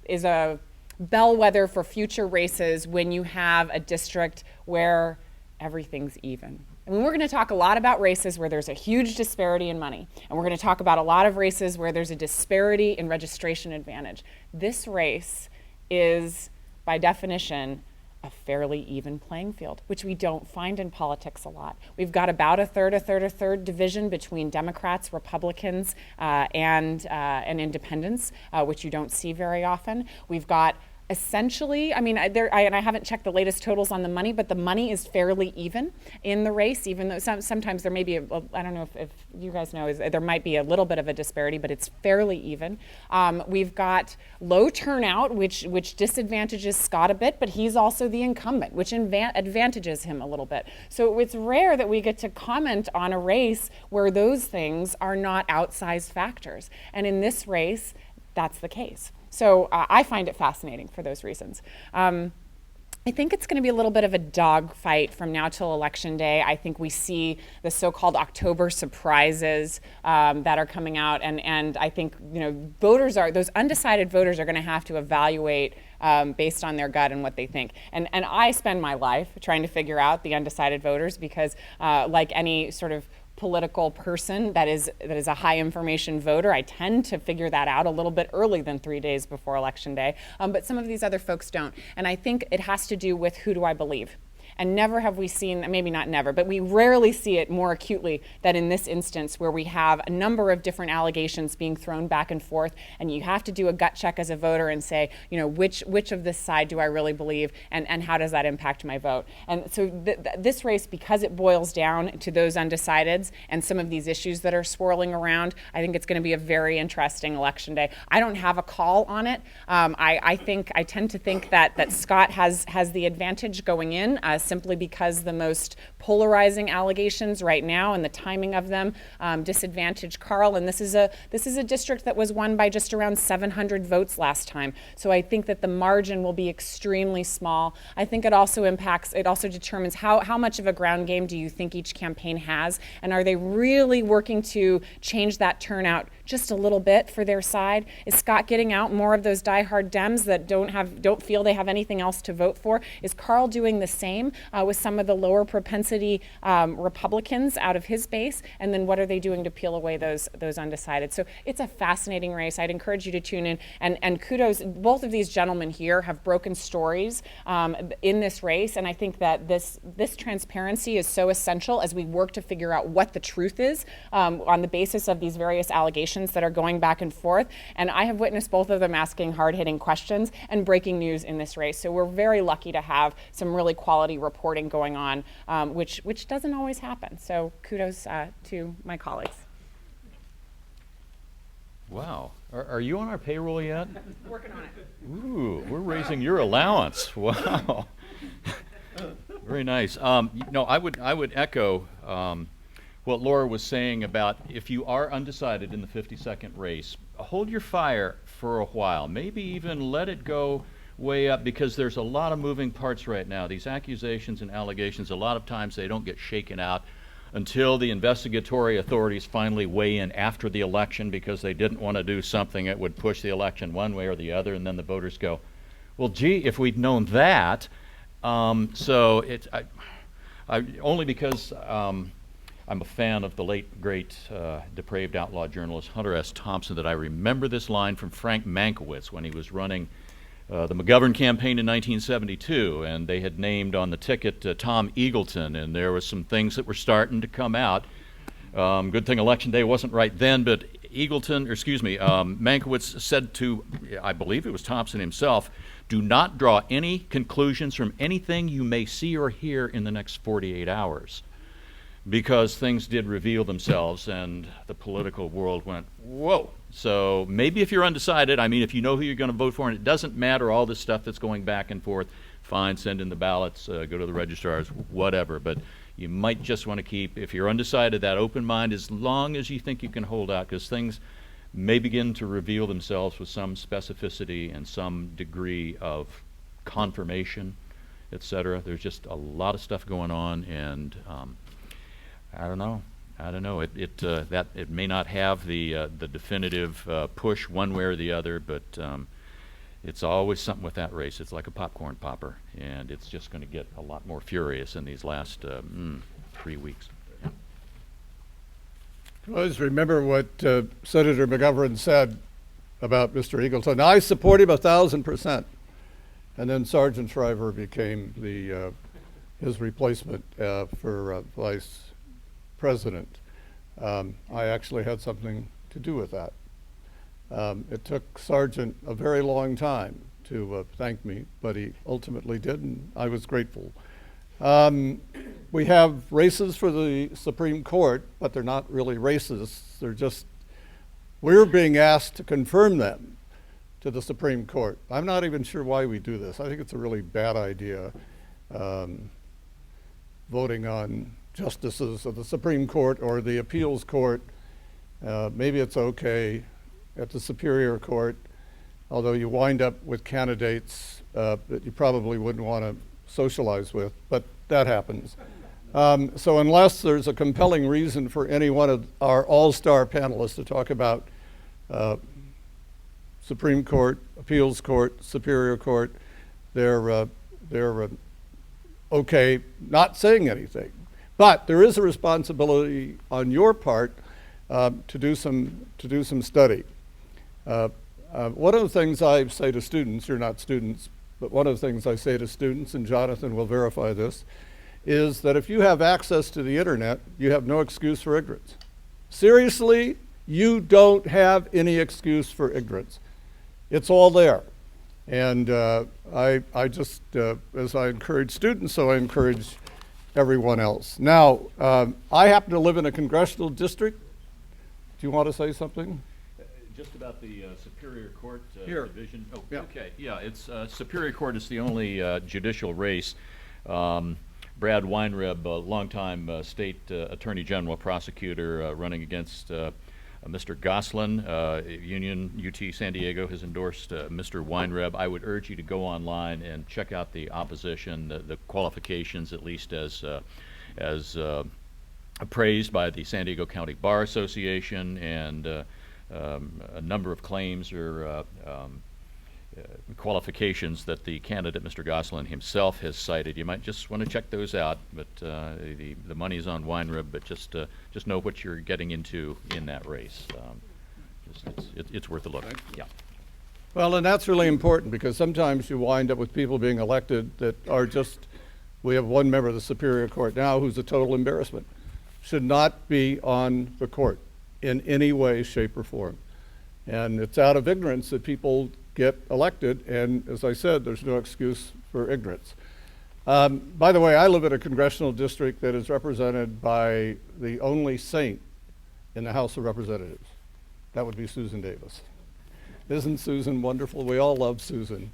is a bellwether for future races when you have a district where everything's even. I mean, we're going to talk a lot about races where there's a huge disparity in money, and we're going to talk about a lot of races where there's a disparity in registration advantage. This race is, by definition, a fairly even playing field, which we don't find in politics a lot. We've got about a third division between Democrats, Republicans, and independents, which you don't see very often. We've got essentially, I mean, and I haven't checked the latest totals on the money, but the money is fairly even in the race, even though sometimes there may be, I don't know if you guys know, there might be a little bit of a disparity, but it's fairly even. We've got low turnout, which disadvantages Scott a bit, but he's also the incumbent, which advantages him a little bit. So it's rare that we get to comment on a race where those things are not outsized factors. And in this race, that's the case. So I find it fascinating for those reasons. I think it's going to be a little bit of a dogfight from now till Election Day. I think we see the so-called October surprises that are coming out, and I think those undecided voters are going to have to evaluate based on their gut and what they think. And I spend my life trying to figure out the undecided voters because, like any sort of political person that is a high information voter, I tend to figure that out a little bit early than 3 days before Election Day, but some of these other folks don't. And I think it has to do with who do I believe. And never have we seen, maybe not never, but we rarely see it more acutely than in this instance where we have a number of different allegations being thrown back and forth, and you have to do a gut check as a voter and say, which of this side do I really believe, and how does that impact my vote? And so this race, because it boils down to those undecideds and some of these issues that are swirling around, I think it's going to be a very interesting Election Day. I don't have a call on it. I tend to think that Scott has the advantage going in, simply because the most polarizing allegations right now and the timing of them disadvantage Carl. And this is a district that was won by just around 700 votes last time. So I think that the margin will be extremely small. I think it also determines how much of a ground game do you think each campaign has, and are they really working to change that turnout just a little bit for their side? Is Scott getting out more of those diehard Dems that don't feel they have anything else to vote for? Is Carl doing the same with some of the lower propensity Republicans out of his base? And then what are they doing to peel away those undecided? So it's a fascinating race. I'd encourage you to tune in. And kudos, both of these gentlemen here have broken stories in this race. And I think that this transparency is so essential as we work to figure out what the truth is on the basis of these various allegations that are going back and forth. And I have witnessed both of them asking hard-hitting questions and breaking news in this race. So we're very lucky to have some really quality reporting going on, which doesn't always happen. So kudos to my colleagues. Wow. Are you on our payroll yet? Working on it. Ooh, we're raising your allowance. Wow. Very nice. I would echo what Laura was saying about if you are undecided in the 50-second race, hold your fire for a while. Maybe even let it go way up, because there's a lot of moving parts right now. These accusations and allegations, a lot of times they don't get shaken out until the investigatory authorities finally weigh in after the election, because they didn't want to do something that would push the election one way or the other, and then the voters go, well, gee, if we'd known that. So it's only because I'm a fan of the late, great, depraved outlaw journalist Hunter S. Thompson that I remember this line from Frank Mankiewicz when he was running the McGovern campaign in 1972, and they had named on the ticket Tom Eagleton, and there was some things that were starting to come out. Good thing Election Day wasn't right then, but Mankiewicz said to, I believe it was Thompson himself, do not draw any conclusions from anything you may see or hear in the next 48 hours. Because things did reveal themselves, and the political world went, whoa. So maybe if you're undecided, I mean, if you know who you're going to vote for, and it doesn't matter all this stuff that's going back and forth, fine, send in the ballots, go to the registrars, whatever. But you might just want to keep, if you're undecided, that open mind as long as you think you can hold out, because things may begin to reveal themselves with some specificity and some degree of confirmation, etc. There's just a lot of stuff going on, and I don't know. It may not have the definitive push one way or the other, but it's always something with that race. It's like a popcorn popper, and it's just going to get a lot more furious in these last 3 weeks. Yeah. Always remember what Senator McGovern said about Mr. Eagleton. I support him 1,000%. And then Sergeant Shriver became his replacement for vice president. I actually had something to do with that. It took Sergeant a very long time to thank me, but he ultimately did, and I was grateful. We have races for the Supreme Court, but they're not really races. They're just, we're being asked to confirm them to the Supreme Court. I'm not even sure why we do this. I think it's a really bad idea, voting on justices of the Supreme Court or the appeals court. Maybe it's okay at the Superior Court, although you wind up with candidates that you probably wouldn't want to socialize with, but that happens. So unless there's a compelling reason for any one of our all-star panelists to talk about Supreme Court, Appeals Court, Superior Court, they're okay not saying anything. But there is a responsibility on your part to do some study. One of the things I say to students, you're not students, but one of the things I say to students, and Jonathan will verify this, is that if you have access to the internet, you have no excuse for ignorance. Seriously, you don't have any excuse for ignorance. It's all there. And I just, as I encourage students, so I encourage everyone else. Now, I happen to live in a congressional district. Do you want to say something? Just about the Superior Court Here. division. Oh, Yeah. okay. Yeah, it's Superior Court is the only judicial race. Brad Weinreb, a longtime state attorney general prosecutor, running against Mr. Goslin. Union UT San Diego has endorsed Mr. Weinreb. I would urge you to go online and check out the opposition, the qualifications, at least as appraised by the San Diego County Bar Association, and a number of claims or qualifications that the candidate, Mr. Goslin himself, has cited. You might just want to check those out, but the money's on Weinreb, but just know what you're getting into in that race. It's worth a look. Yeah. Well, and that's really important, because sometimes you wind up with people being elected that are just, we have one member of the Superior Court now who's a total embarrassment. Should not be on the court in any way, shape, or form. And it's out of ignorance that people get elected, and as I said, there's no excuse for ignorance. By the way, I live in a congressional district that is represented by the only saint in the House of Representatives. That would be Susan Davis. Isn't Susan wonderful? We all love Susan.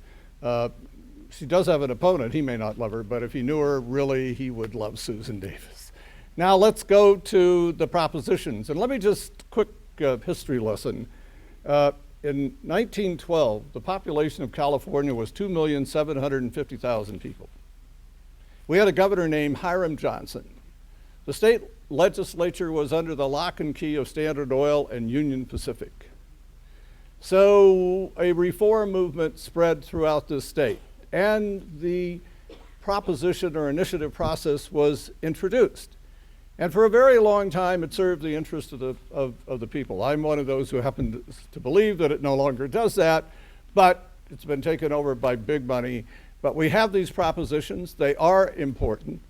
She does have an opponent. He may not love her, but if he knew her, really, he would love Susan Davis. Now let's go to the propositions. And let me just, quick history lesson. In 1912, the population of California was 2,750,000 people. We had a governor named Hiram Johnson. The state legislature was under the lock and key of Standard Oil and Union Pacific. So a reform movement spread throughout the state, and the proposition or initiative process was introduced. And for a very long time, it served the interest of the people. I'm one of those who happen to believe that it no longer does that, but it's been taken over by big money. But we have these propositions. They are important.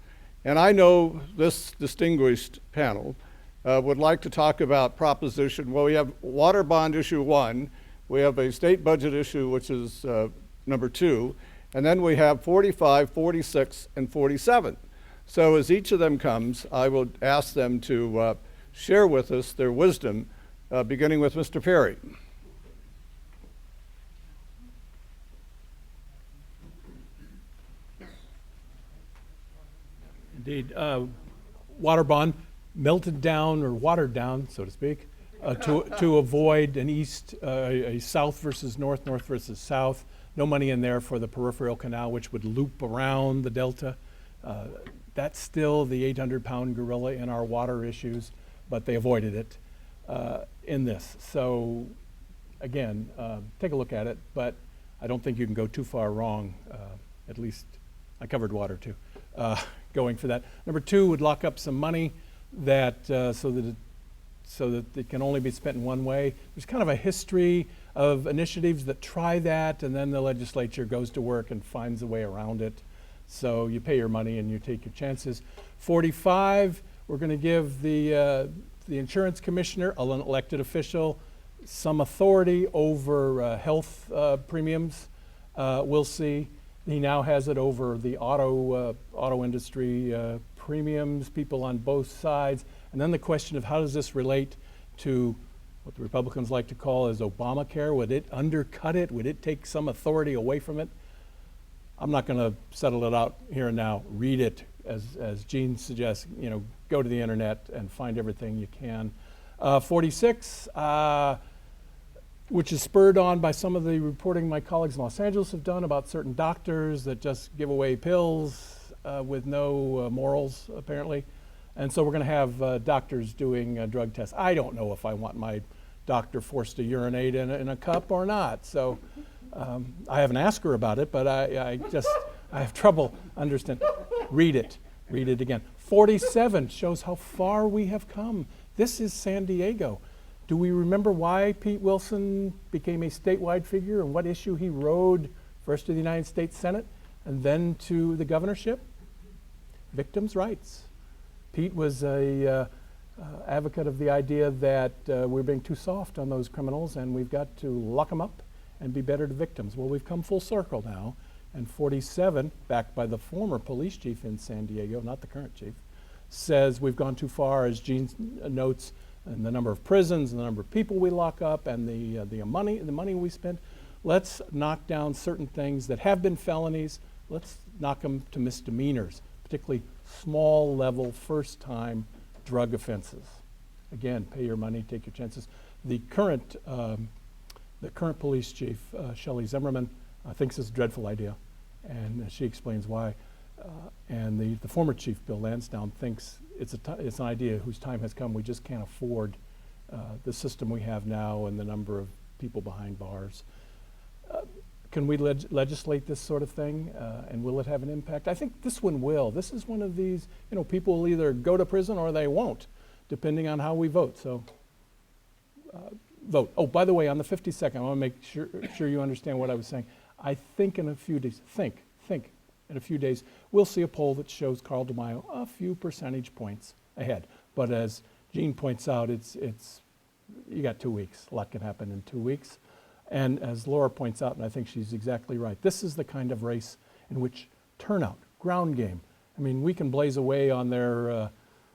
And I know this distinguished panel would like to talk about proposition. Well, we have water bond issue 1. We have a state budget issue, which is number 2. And then we have 45, 46, and 47. So as each of them comes, I will ask them to share with us their wisdom, beginning with Mr. Perry. Indeed. Water bond melted down or watered down, so to speak, to avoid an a south versus north, north versus south. No money in there for the peripheral canal, which would loop around the delta. That's still the 800-pound gorilla in our water issues, but they avoided it in this. So again, take a look at it, but I don't think you can go too far wrong. At least I covered water too, going for that. Number 2 would lock up some money that so that it can only be spent in one way. There's kind of a history of initiatives that try that, and then the legislature goes to work and finds a way around it. So you pay your money and you take your chances. 45, we're going to give the insurance commissioner, an elected official, some authority over health premiums. We'll see. He now has it over the auto industry premiums, people on both sides. And then the question of how does this relate to what the Republicans like to call as Obamacare? Would it undercut it? Would it take some authority away from it? I'm not going to settle it out here and now. Read it, as Gene suggests. Go to the internet and find everything you can. 46, which is spurred on by some of the reporting my colleagues in Los Angeles have done about certain doctors that just give away pills with no morals, apparently. And so we're going to have doctors doing drug tests. I don't know if I want my doctor forced to urinate in a cup or not. So. I haven't asked her about it, but I have trouble understanding. Read it again. 47 shows how far we have come. This is San Diego. Do we remember why Pete Wilson became a statewide figure and what issue he rode first to the United States Senate and then to the governorship? Victims' rights. Pete was a advocate of the idea that we're being too soft on those criminals and we've got to lock them up and be better to victims. Well, we've come full circle now, and 47, backed by the former police chief in San Diego, not the current chief, says we've gone too far, as Gene notes, in the number of prisons, and the number of people we lock up, and the money we spend. Let's knock down certain things that have been felonies. Let's knock them to misdemeanors, particularly small-level, first-time drug offenses. Again, pay your money, take your chances. The current police chief, Shelley Zimmerman, thinks it's a dreadful idea, and she explains why. And the former chief, Bill Lansdowne, thinks it's an idea whose time has come. We just can't afford the system we have now and the number of people behind bars. Can we legislate this sort of thing, and will it have an impact? I think this one will. This is one of these, people will either go to prison or they won't, depending on how we vote. So. Vote. Oh, by the way, on the 52nd, I want to make sure you understand what I was saying. I think in a few days, in a few days, we'll see a poll that shows Carl DeMaio a few percentage points ahead. But as Gene points out, you got 2 weeks. A lot can happen in 2 weeks. And as Laura points out, and I think she's exactly right, this is the kind of race in which turnout, ground game. I mean, we can blaze away on their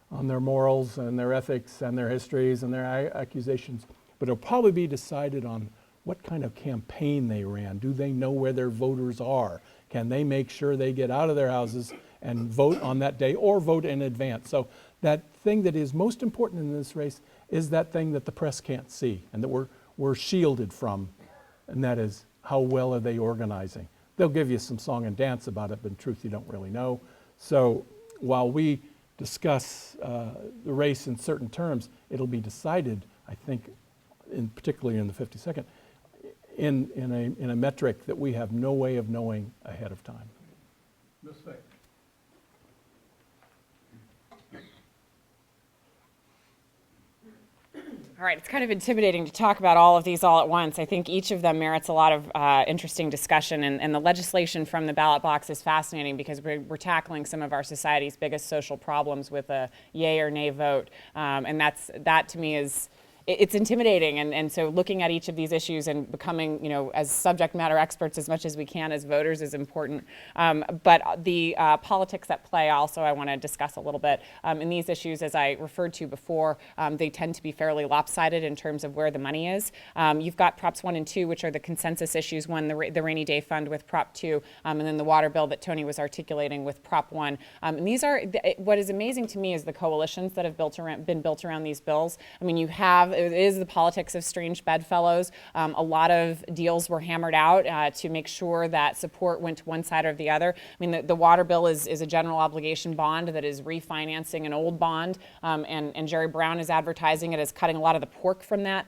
morals and their ethics and their histories and their accusations. But it'll probably be decided on what kind of campaign they ran. Do they know where their voters are? Can they make sure they get out of their houses and vote on that day or vote in advance? So that thing that is most important in this race is that thing that the press can't see and that we're shielded from, and that is how well are they organizing. They'll give you some song and dance about it, but in truth you don't really know. So while we discuss the race in certain terms, it'll be decided, I think, particularly in the 52nd, in a metric that we have no way of knowing ahead of time. Ms. Fink. All right, it's kind of intimidating to talk about all of these all at once. I think each of them merits a lot of interesting discussion, and the legislation from the ballot box is fascinating because we're tackling some of our society's biggest social problems with a yay or nay vote, and that to me is, it's intimidating, and so looking at each of these issues and becoming, as subject matter experts as much as we can as voters is important. But the politics at play also I want to discuss a little bit. In these issues, as I referred to before, they tend to be fairly lopsided in terms of where the money is. You've got Props 1 and 2, which are the consensus issues, one, the rainy day fund with Prop 2, and then the water bill that Tony was articulating with Prop 1. And these are, what is amazing to me is the coalitions that have been built around these bills. I mean, it is the politics of strange bedfellows. A lot of deals were hammered out to make sure that support went to one side or the other. I mean, the water bill is a general obligation bond that is refinancing an old bond, and Jerry Brown is advertising it as cutting a lot of the pork from that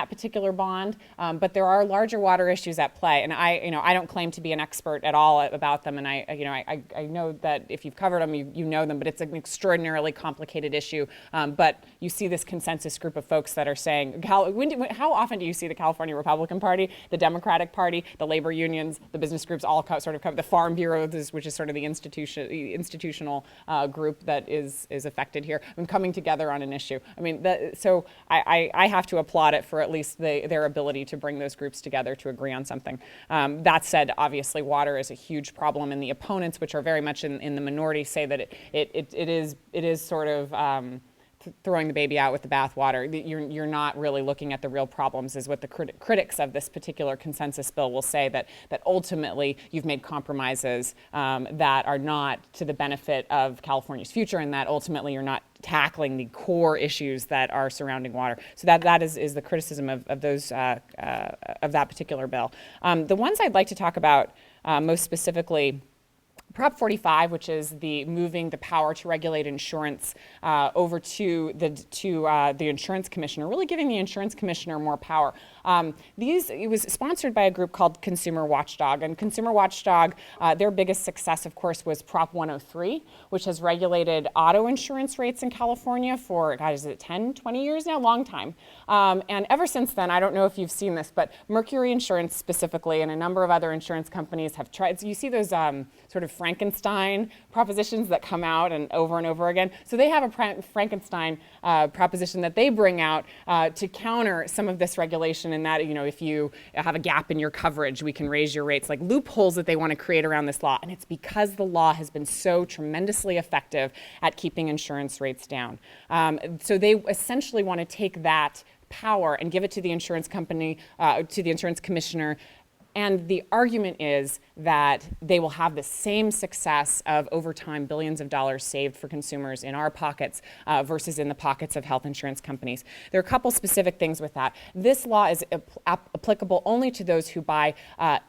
particular bond. But there are larger water issues at play, and I don't claim to be an expert at all about them, and I know that if you've covered them, you know them, but it's an extraordinarily complicated issue. But you see this consensus group of folks that are saying, how often do you see the California Republican Party, the Democratic Party, the labor unions, the business groups all sort of cover, the Farm Bureau, which is sort of the institutional group that is affected here, and coming together on an issue. I mean, so I have to applaud it for at least their ability to bring those groups together to agree on something. That said, obviously, water is a huge problem, and the opponents, which are very much in the minority, say that it is sort of throwing the baby out with the bathwater. You're not really looking at the real problems, is what the critics of this particular consensus bill will say, that ultimately you've made compromises that are not to the benefit of California's future, and that ultimately you're not tackling the core issues that are surrounding water. So that is the criticism of those of that particular bill. The ones I'd like to talk about most specifically, Prop 45, which is the moving the power to regulate insurance over to the insurance commissioner, really giving the insurance commissioner more power. It was sponsored by a group called Consumer Watchdog, and Consumer Watchdog, their biggest success, of course, was Prop 103, which has regulated auto insurance rates in California for, God, is it 10, 20 years now? Long time. And ever since then, I don't know if you've seen this, but Mercury Insurance specifically and a number of other insurance companies have tried. So you see those sort of Frankenstein propositions that come out and over again. So they have a Frankenstein proposition that they bring out to counter some of this regulation, and that, if you have a gap in your coverage, we can raise your rates, like loopholes that they want to create around this law. And it's because the law has been so tremendously effective at keeping insurance rates down. So they essentially want to take that power and give it to the insurance company, to the insurance commissioner. And the argument is that they will have the same success of, over time, billions of dollars saved for consumers in our pockets versus in the pockets of health insurance companies. There are a couple specific things with that. This law is applicable only to those who buy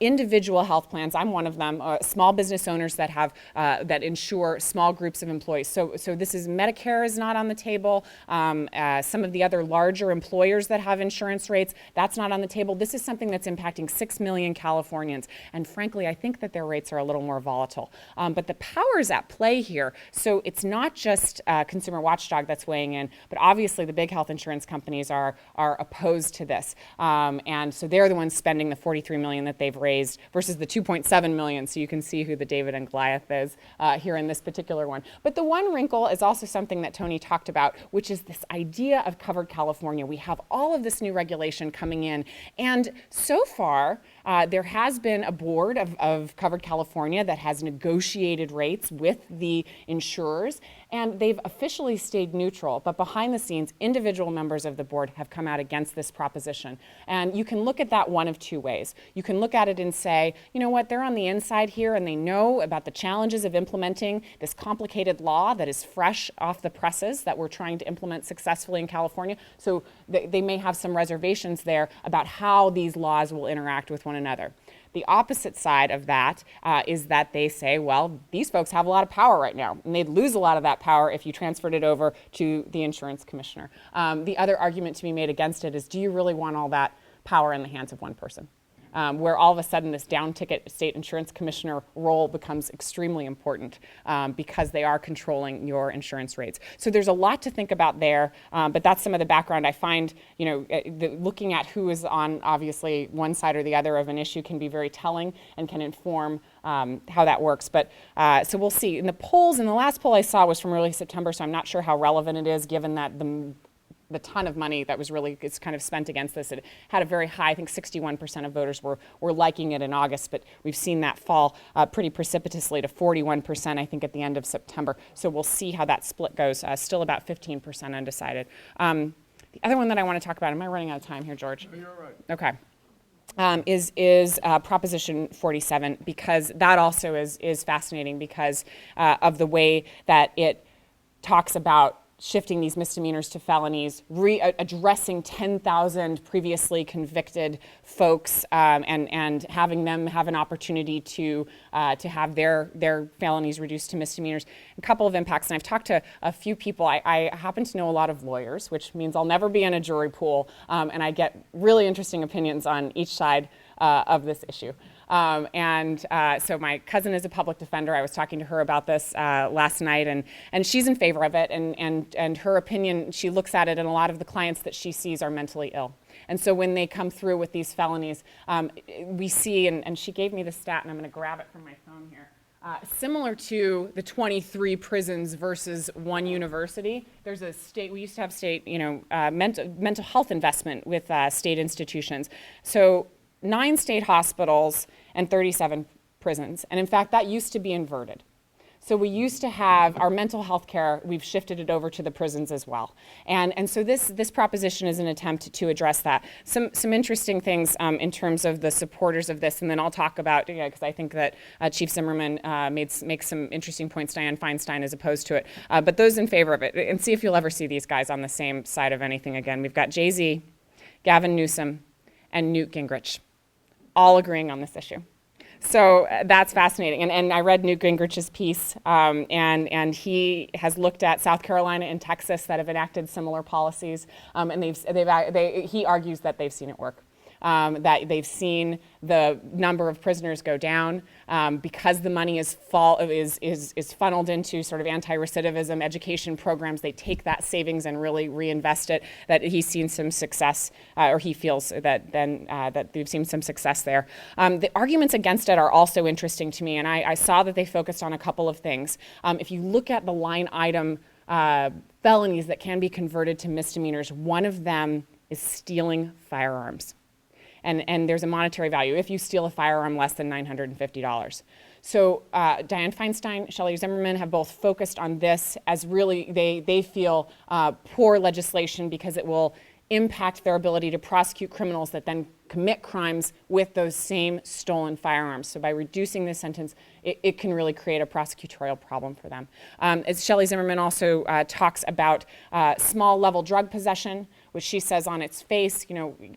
individual health plans. I'm one of them. Small business owners that have that insure small groups of employees. So this is Medicare is not on the table. Some of the other larger employers that have insurance rates, that's not on the table. This is something that's impacting 6 million Californians, and frankly, I think that their rates are a little more volatile. But the power is at play here, so it's not just Consumer Watchdog that's weighing in, but obviously the big health insurance companies are opposed to this, and so they're the ones spending the $43 million that they've raised versus the $2.7 million. So you can see who the David and Goliath is here in this particular one. But the one wrinkle is also something that Tony talked about, which is this idea of covered California. We have all of this new regulation coming in, and so far, there has been a board of Covered California that has negotiated rates with the insurers, And they've officially stayed neutral, but behind the scenes, individual members of the board have come out against this proposition. And you can look at that one of two ways. You can look at it and say, you know what, they're on the inside here and they know about the challenges of implementing this complicated law that is fresh off the presses that we're trying to implement successfully in California. So they may have some reservations there about how these laws will interact with one another. The opposite side of that is that they say, well, these folks have a lot of power right now, and they'd lose a lot of that power if you transferred it over to the insurance commissioner. The other argument to be made against it is, do you really want all that power in the hands of one person? Where all of a sudden this down-ticket state insurance commissioner role becomes extremely important because they are controlling your insurance rates. So there's a lot to think about there, but that's some of the background. I find, looking at who is on obviously one side or the other of an issue can be very telling and can inform how that works. But so we'll see. In the polls, and the last poll I saw was from early September, so I'm not sure how relevant it is given that the ton of money that was really it's kind of spent against this. It had a very high, I think 61% of voters were liking it in August, but we've seen that fall pretty precipitously to 41%, I think, at the end of September. So we'll see how that split goes. Still about 15% undecided. The other one that I want to talk about, am I running out of time here, George? You're right. Okay. Is Proposition 47, because that also is fascinating because of the way that it talks about shifting these misdemeanors to felonies, addressing 10,000 previously convicted folks and having them have an opportunity to have their felonies reduced to misdemeanors. A couple of impacts, and I've talked to a few people. I happen to know a lot of lawyers, which means I'll never be in a jury pool, and I get really interesting opinions on each side of this issue. So my cousin is a public defender. I was talking to her about this last night, and she's in favor of it. And her opinion, she looks at it, and a lot of the clients that she sees are mentally ill. And so when they come through with these felonies, we see, and she gave me the stat, and I'm going to grab it from my phone here. Similar to the 23 prisons versus one university, there's a state, we used to have state, mental health investment with state institutions. So 9 state hospitals and 37 prisons. And in fact, that used to be inverted. So we used to have our mental health care, we've shifted it over to the prisons as well. And so this proposition is an attempt to address that. Some interesting things in terms of the supporters of this, and then I'll talk about, because I think that Chief Zimmerman makes some interesting points, Dianne Feinstein is opposed to it. But those in favor of it, and see if you'll ever see these guys on the same side of anything again. We've got Jay-Z, Gavin Newsom, and Newt Gingrich, all agreeing on this issue. So that's fascinating. And I read Newt Gingrich's piece, and he has looked at South Carolina and Texas that have enacted similar policies, and he argues that they've seen it work. That they've seen the number of prisoners go down because the money is funneled into sort of anti-recidivism education programs. They take that savings and really reinvest it. That he's seen some success, or he feels that they've seen some success there. The arguments against it are also interesting to me, and I saw that they focused on a couple of things. If you look at the line item felonies that can be converted to misdemeanors, one of them is stealing firearms. And there's a monetary value if you steal a firearm less than $950. So Dianne Feinstein, Shelley Zimmerman have both focused on this as really, they feel poor legislation because it will impact their ability to prosecute criminals that then commit crimes with those same stolen firearms. So by reducing this sentence, it can really create a prosecutorial problem for them. As Shelley Zimmerman also talks about small level drug possession, which she says on its face,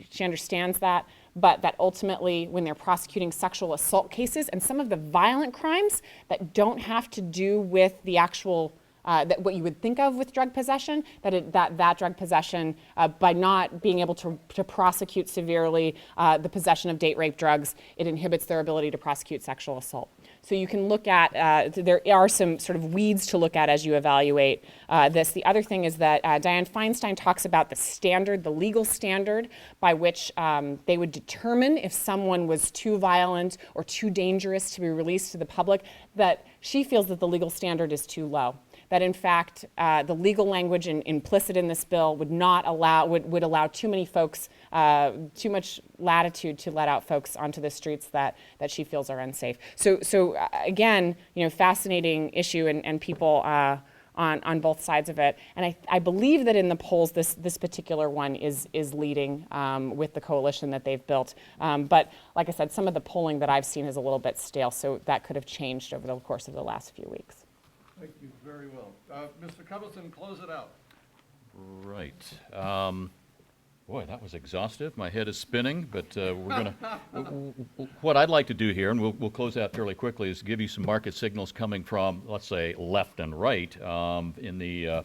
she understands that, but that ultimately when they're prosecuting sexual assault cases and some of the violent crimes that don't have to do with the actual that what you would think of with drug possession, that drug possession, by not being able to prosecute severely the possession of date rape drugs, it inhibits their ability to prosecute sexual assault. So you can look at, there are some sort of weeds to look at as you evaluate this. The other thing is that Dianne Feinstein talks about the standard, the legal standard by which they would determine if someone was too violent or too dangerous to be released to the public, that she feels that the legal standard is too low. That in fact, the legal language implicit in this bill would allow too many folks, too much latitude to let out folks onto the streets that she feels are unsafe. So again, fascinating issue, and people on both sides of it. And I believe that in the polls, this particular one is leading with the coalition that they've built. But like I said, some of the polling that I've seen is a little bit stale, so that could have changed over the course of the last few weeks. Thank you very well. Mr. Cubbison, close it out. Right. Boy, that was exhaustive. My head is spinning, but we're going to, what I'd like to do here, and we'll close out fairly quickly, is give you some market signals coming from, let's say, left and right. In the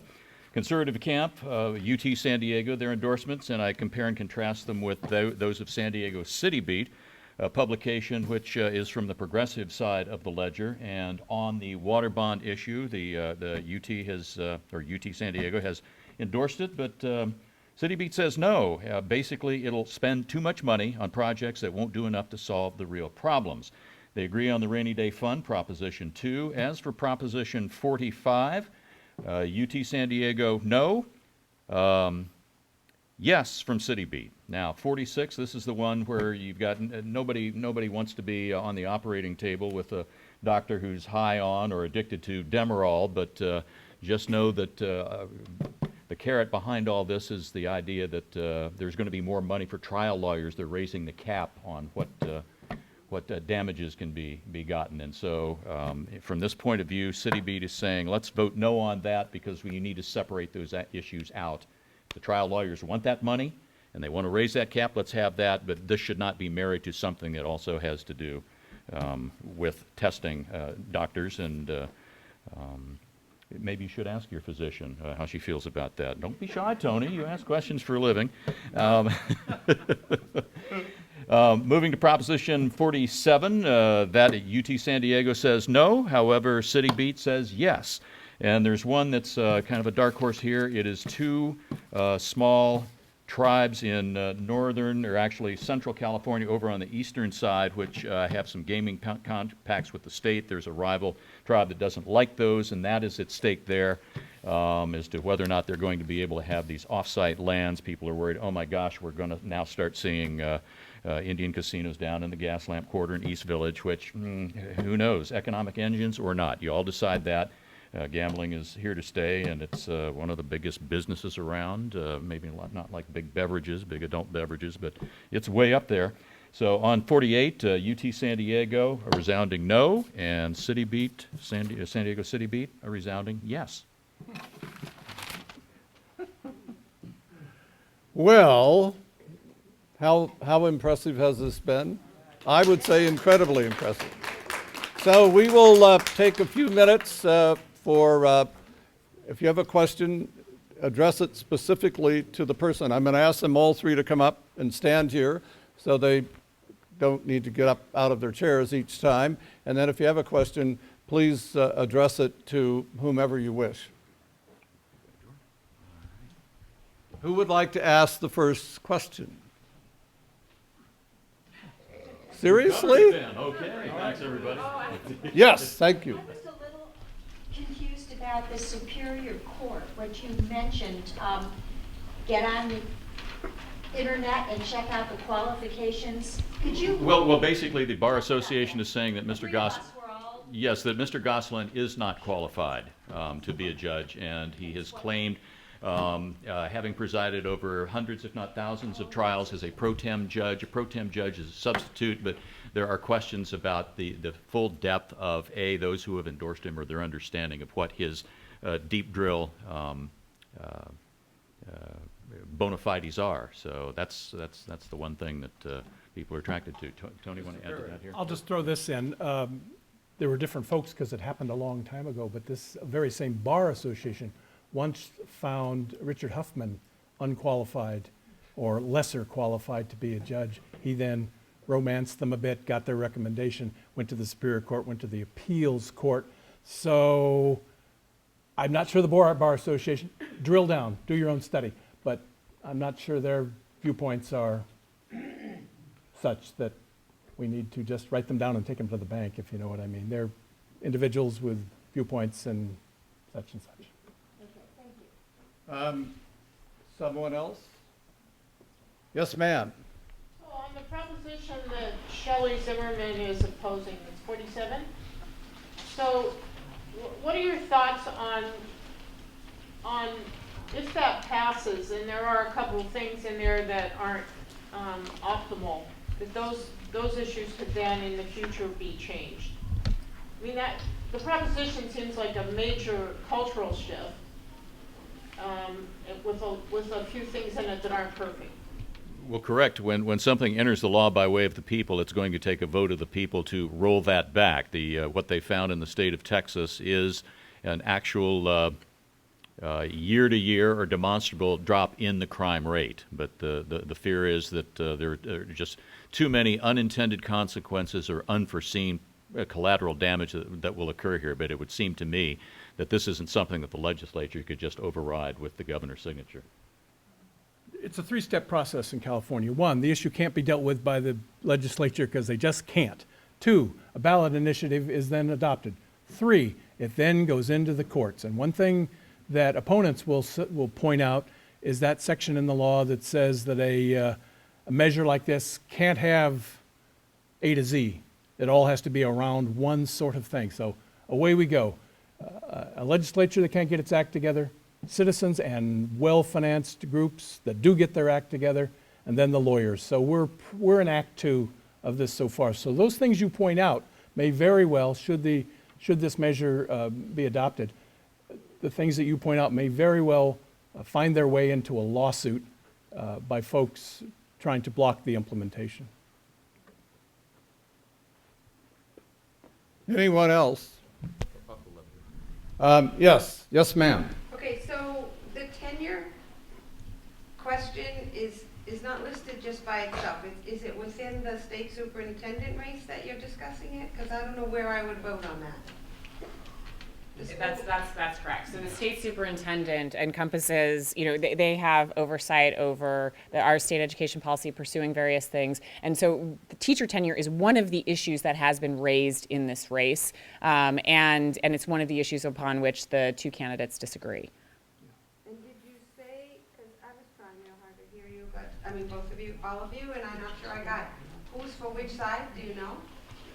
conservative camp, UT San Diego, their endorsements, and I compare and contrast them with those of San Diego City Beat, a publication which is from the progressive side of the ledger. And on the water bond issue, the UT has, or UT San Diego has endorsed it, but City Beat says no. Basically, it'll spend too much money on projects that won't do enough to solve the real problems. They agree on the Rainy Day Fund, Proposition 2. As for Proposition 45, UT San Diego, no. Yes from City Beat. Now, 46, this is the one where you've got nobody wants to be on the operating table with a doctor who's high on or addicted to Demerol, but just know that the carrot behind all this is the idea that there's going to be more money for trial lawyers. They're raising the cap on what damages can be gotten. And so from this point of view, City Beat is saying, let's vote no on that because we need to separate those issues out. The trial lawyers want that money, and they want to raise that cap. Let's have that, but this should not be married to something that also has to do with testing doctors. And maybe you should ask your physician how she feels about that. Don't be shy, Tony. You ask questions for a living. Moving to Proposition 47, that at UT San Diego says no. However, City Beat says yes. And there's one that's kind of a dark horse here. It is two small tribes in northern, or actually central California over on the eastern side, which have some gaming compacts with the state. There's a rival tribe that doesn't like those, and that is at stake there as to whether or not they're going to be able to have these off-site lands. People are worried, oh my gosh, we're going to now start seeing Indian casinos down in the Gaslamp Quarter in East Village, which, who knows, economic engines or not. You all decide that. Gambling is here to stay, and it's one of the biggest businesses around. Maybe not like big beverages, big adult beverages, but it's way up there. So on 48, UT San Diego, a resounding no, and City Beat, San Diego City Beat, a resounding yes. Well, how impressive has this been? I would say incredibly impressive. So we will take a few minutes for, if you have a question, address it specifically to the person. I'm going to ask them all three to come up and stand here so they don't need to get up out of their chairs each time. And then if you have a question, please address it to whomever you wish. Who would like to ask the first question? Seriously? Okay, thanks everybody. Yes, thank you. I was a little confused about the Superior Court, what you mentioned. Get on the internet and check out the qualifications. Could you? Well, basically, the Bar Association is saying that Mr. Three of Goss, us were all- yes, that Mr. Gosselin is not qualified to be a judge, and he has claimed, having presided over hundreds, if not thousands, of trials as a pro tem judge. A pro tem judge is a substitute, but there are questions about the full depth of those who have endorsed him or their understanding of what his deep drill bona fides are. So that's the one thing that people are attracted to. Tony, want to add to that here? I'll just throw this in. There were different folks because it happened a long time ago, but this very same bar association once found Richard Huffman unqualified or lesser qualified to be a judge. He then romanced them a bit, got their recommendation, went to the Superior Court, went to the Appeals Court. So I'm not sure the Bar Association, drill down, do your own study, but I'm not sure their viewpoints are such that we need to just write them down and take them to the bank, if you know what I mean. They're individuals with viewpoints and such and such. Someone else? Yes, ma'am. So on the proposition that Shelley Zimmerman is opposing, it's 47. So what are your thoughts on if that passes, and there are a couple of things in there that aren't optimal, that those issues could then in the future be changed. I mean, the proposition seems like a major cultural shift with a few things in it that aren't perfect. Well, correct. When something enters the law by way of the people, it's going to take a vote of the people to roll that back. What they found in the state of Texas is an actual year-to-year or demonstrable drop in the crime rate. But the fear is that there are just too many unintended consequences or unforeseen collateral damage that will occur here. But it would seem to me that this isn't something that the legislature could just override with the governor's signature. It's a three-step process in California. One, the issue can't be dealt with by the legislature because they just can't. Two, a ballot initiative is then adopted. Three, it then goes into the courts. And one thing that opponents will point out is that section in the law that says that a measure like this can't have A to Z. It all has to be around one sort of thing. So away we go. A legislature that can't get its act together, citizens and well-financed groups that do get their act together, and then the lawyers. So we're in Act 2 of this so far. So those things you point out may very well, should this measure be adopted, the things that you point out may very well find their way into a lawsuit by folks trying to block the implementation. Anyone else? Yes, ma'am. Okay, so the tenure question is not listed just by itself. Is it within the state superintendent race that you're discussing it? Because I don't know where I would vote on that. That's correct. So the state superintendent encompasses, they have oversight over our state education policy, pursuing various things. And so the teacher tenure is one of the issues that has been raised in this race. And it's one of the issues upon which the two candidates disagree. And did you say, because I was trying real hard to hear you, but I mean both of you, all of you, and I'm not sure I got it. Who's for which side? Do you know?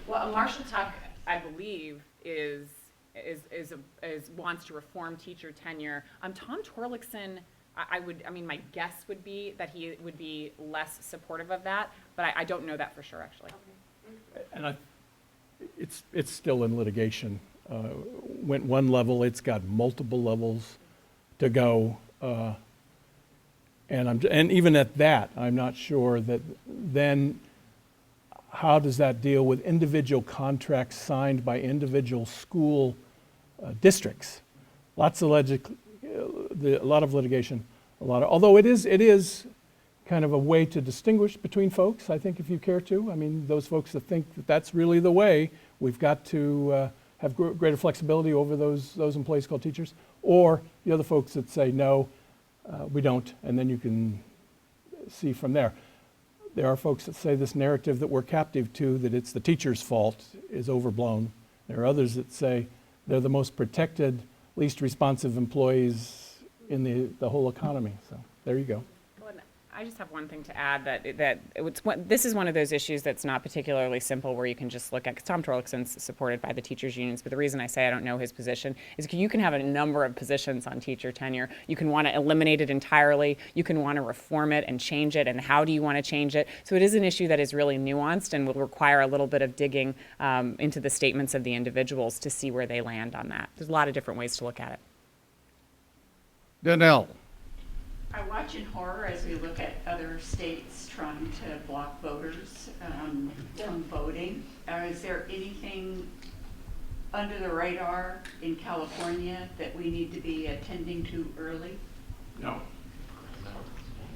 Well, Marshall Tuck, I believe, wants to reform teacher tenure. Tom Torlakson, my guess would be that he would be less supportive of that, but I don't know that for sure, actually. Okay. And it's still in litigation. Went one level, it's got multiple levels to go. And even at that, I'm not sure that then how does that deal with individual contracts signed by individual school districts? A lot of litigation, although it is kind of a way to distinguish between folks, I think, if you care to. I mean, those folks that think that that's really the way, we've got to have greater flexibility over those employees called teachers, or the other folks that say, no, we don't, and then you can see from there. There are folks that say this narrative that we're captive to, that it's the teacher's fault, is overblown. There are others that say they're the most protected, least responsive employees in the whole economy. So there you go. I just have one thing to add, this is one of those issues that's not particularly simple where you can just look at, because Tom Torlakson's supported by the teachers unions, but the reason I say I don't know his position is you can have a number of positions on teacher tenure. You can want to eliminate it entirely, you can want to reform it and change it, and how do you want to change it? So it is an issue that is really nuanced and will require a little bit of digging into the statements of the individuals to see where they land on that. There's a lot of different ways to look at it. Danelle. I watch in horror as we look at other states trying to block voters from voting. Is there anything under the radar in California that we need to be attending to early? No.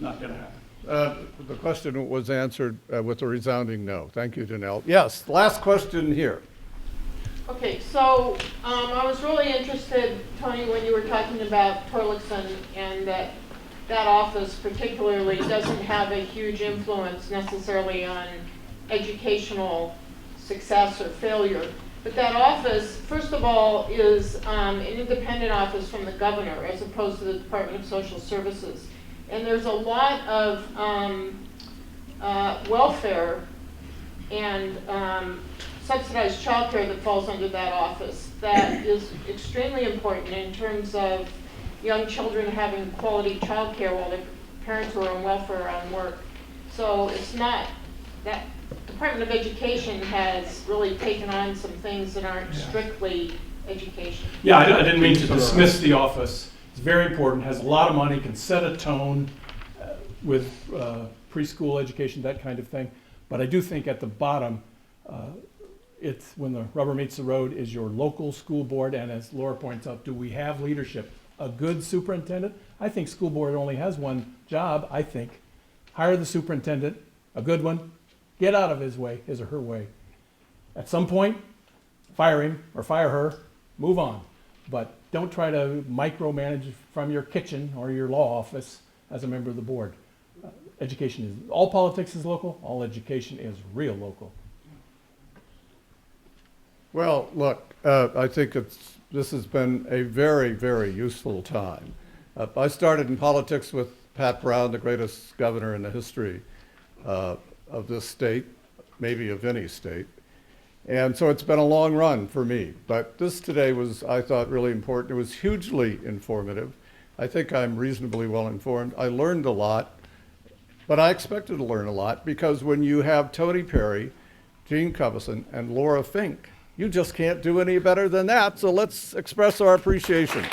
Not going to happen. The question was answered with a resounding no. Thank you, Danelle. Yes, last question here. Okay, so I was really interested, Tony, when you were talking about Torlakson and that office particularly doesn't have a huge influence necessarily on educational success or failure. But that office, first of all, is an independent office from the governor as opposed to the Department of Social Services. And there's a lot of welfare and subsidized childcare that falls under that office that is extremely important in terms of young children having quality childcare while their parents were on welfare or on work. So it's not, that Department of Education has really taken on some things that aren't strictly education. Yeah, I didn't mean to dismiss the office. It's very important, has a lot of money, can set a tone with preschool education, that kind of thing. But I do think at the bottom, it's when the rubber meets the road is your local school board, and as Laura points out, do we have leadership? A good superintendent? I think school board only has one job, I think. Hire the superintendent, a good one, get out of his way, his or her way. At some point, fire him or fire her, move on. But don't try to micromanage from your kitchen or your law office as a member of the board. Education is, all politics is local, all education is real local. Well, look, I think this has been a very, very useful time. I started in politics with Pat Brown, the greatest governor in the history of this state, maybe of any state. And so it's been a long run for me. But this today was, I thought, really important. It was hugely informative. I think I'm reasonably well informed. I learned a lot, but I expected to learn a lot because when you have Tony Perry, Gene Cubbison, and Laura Fink, you just can't do any better than that. So let's express our appreciation.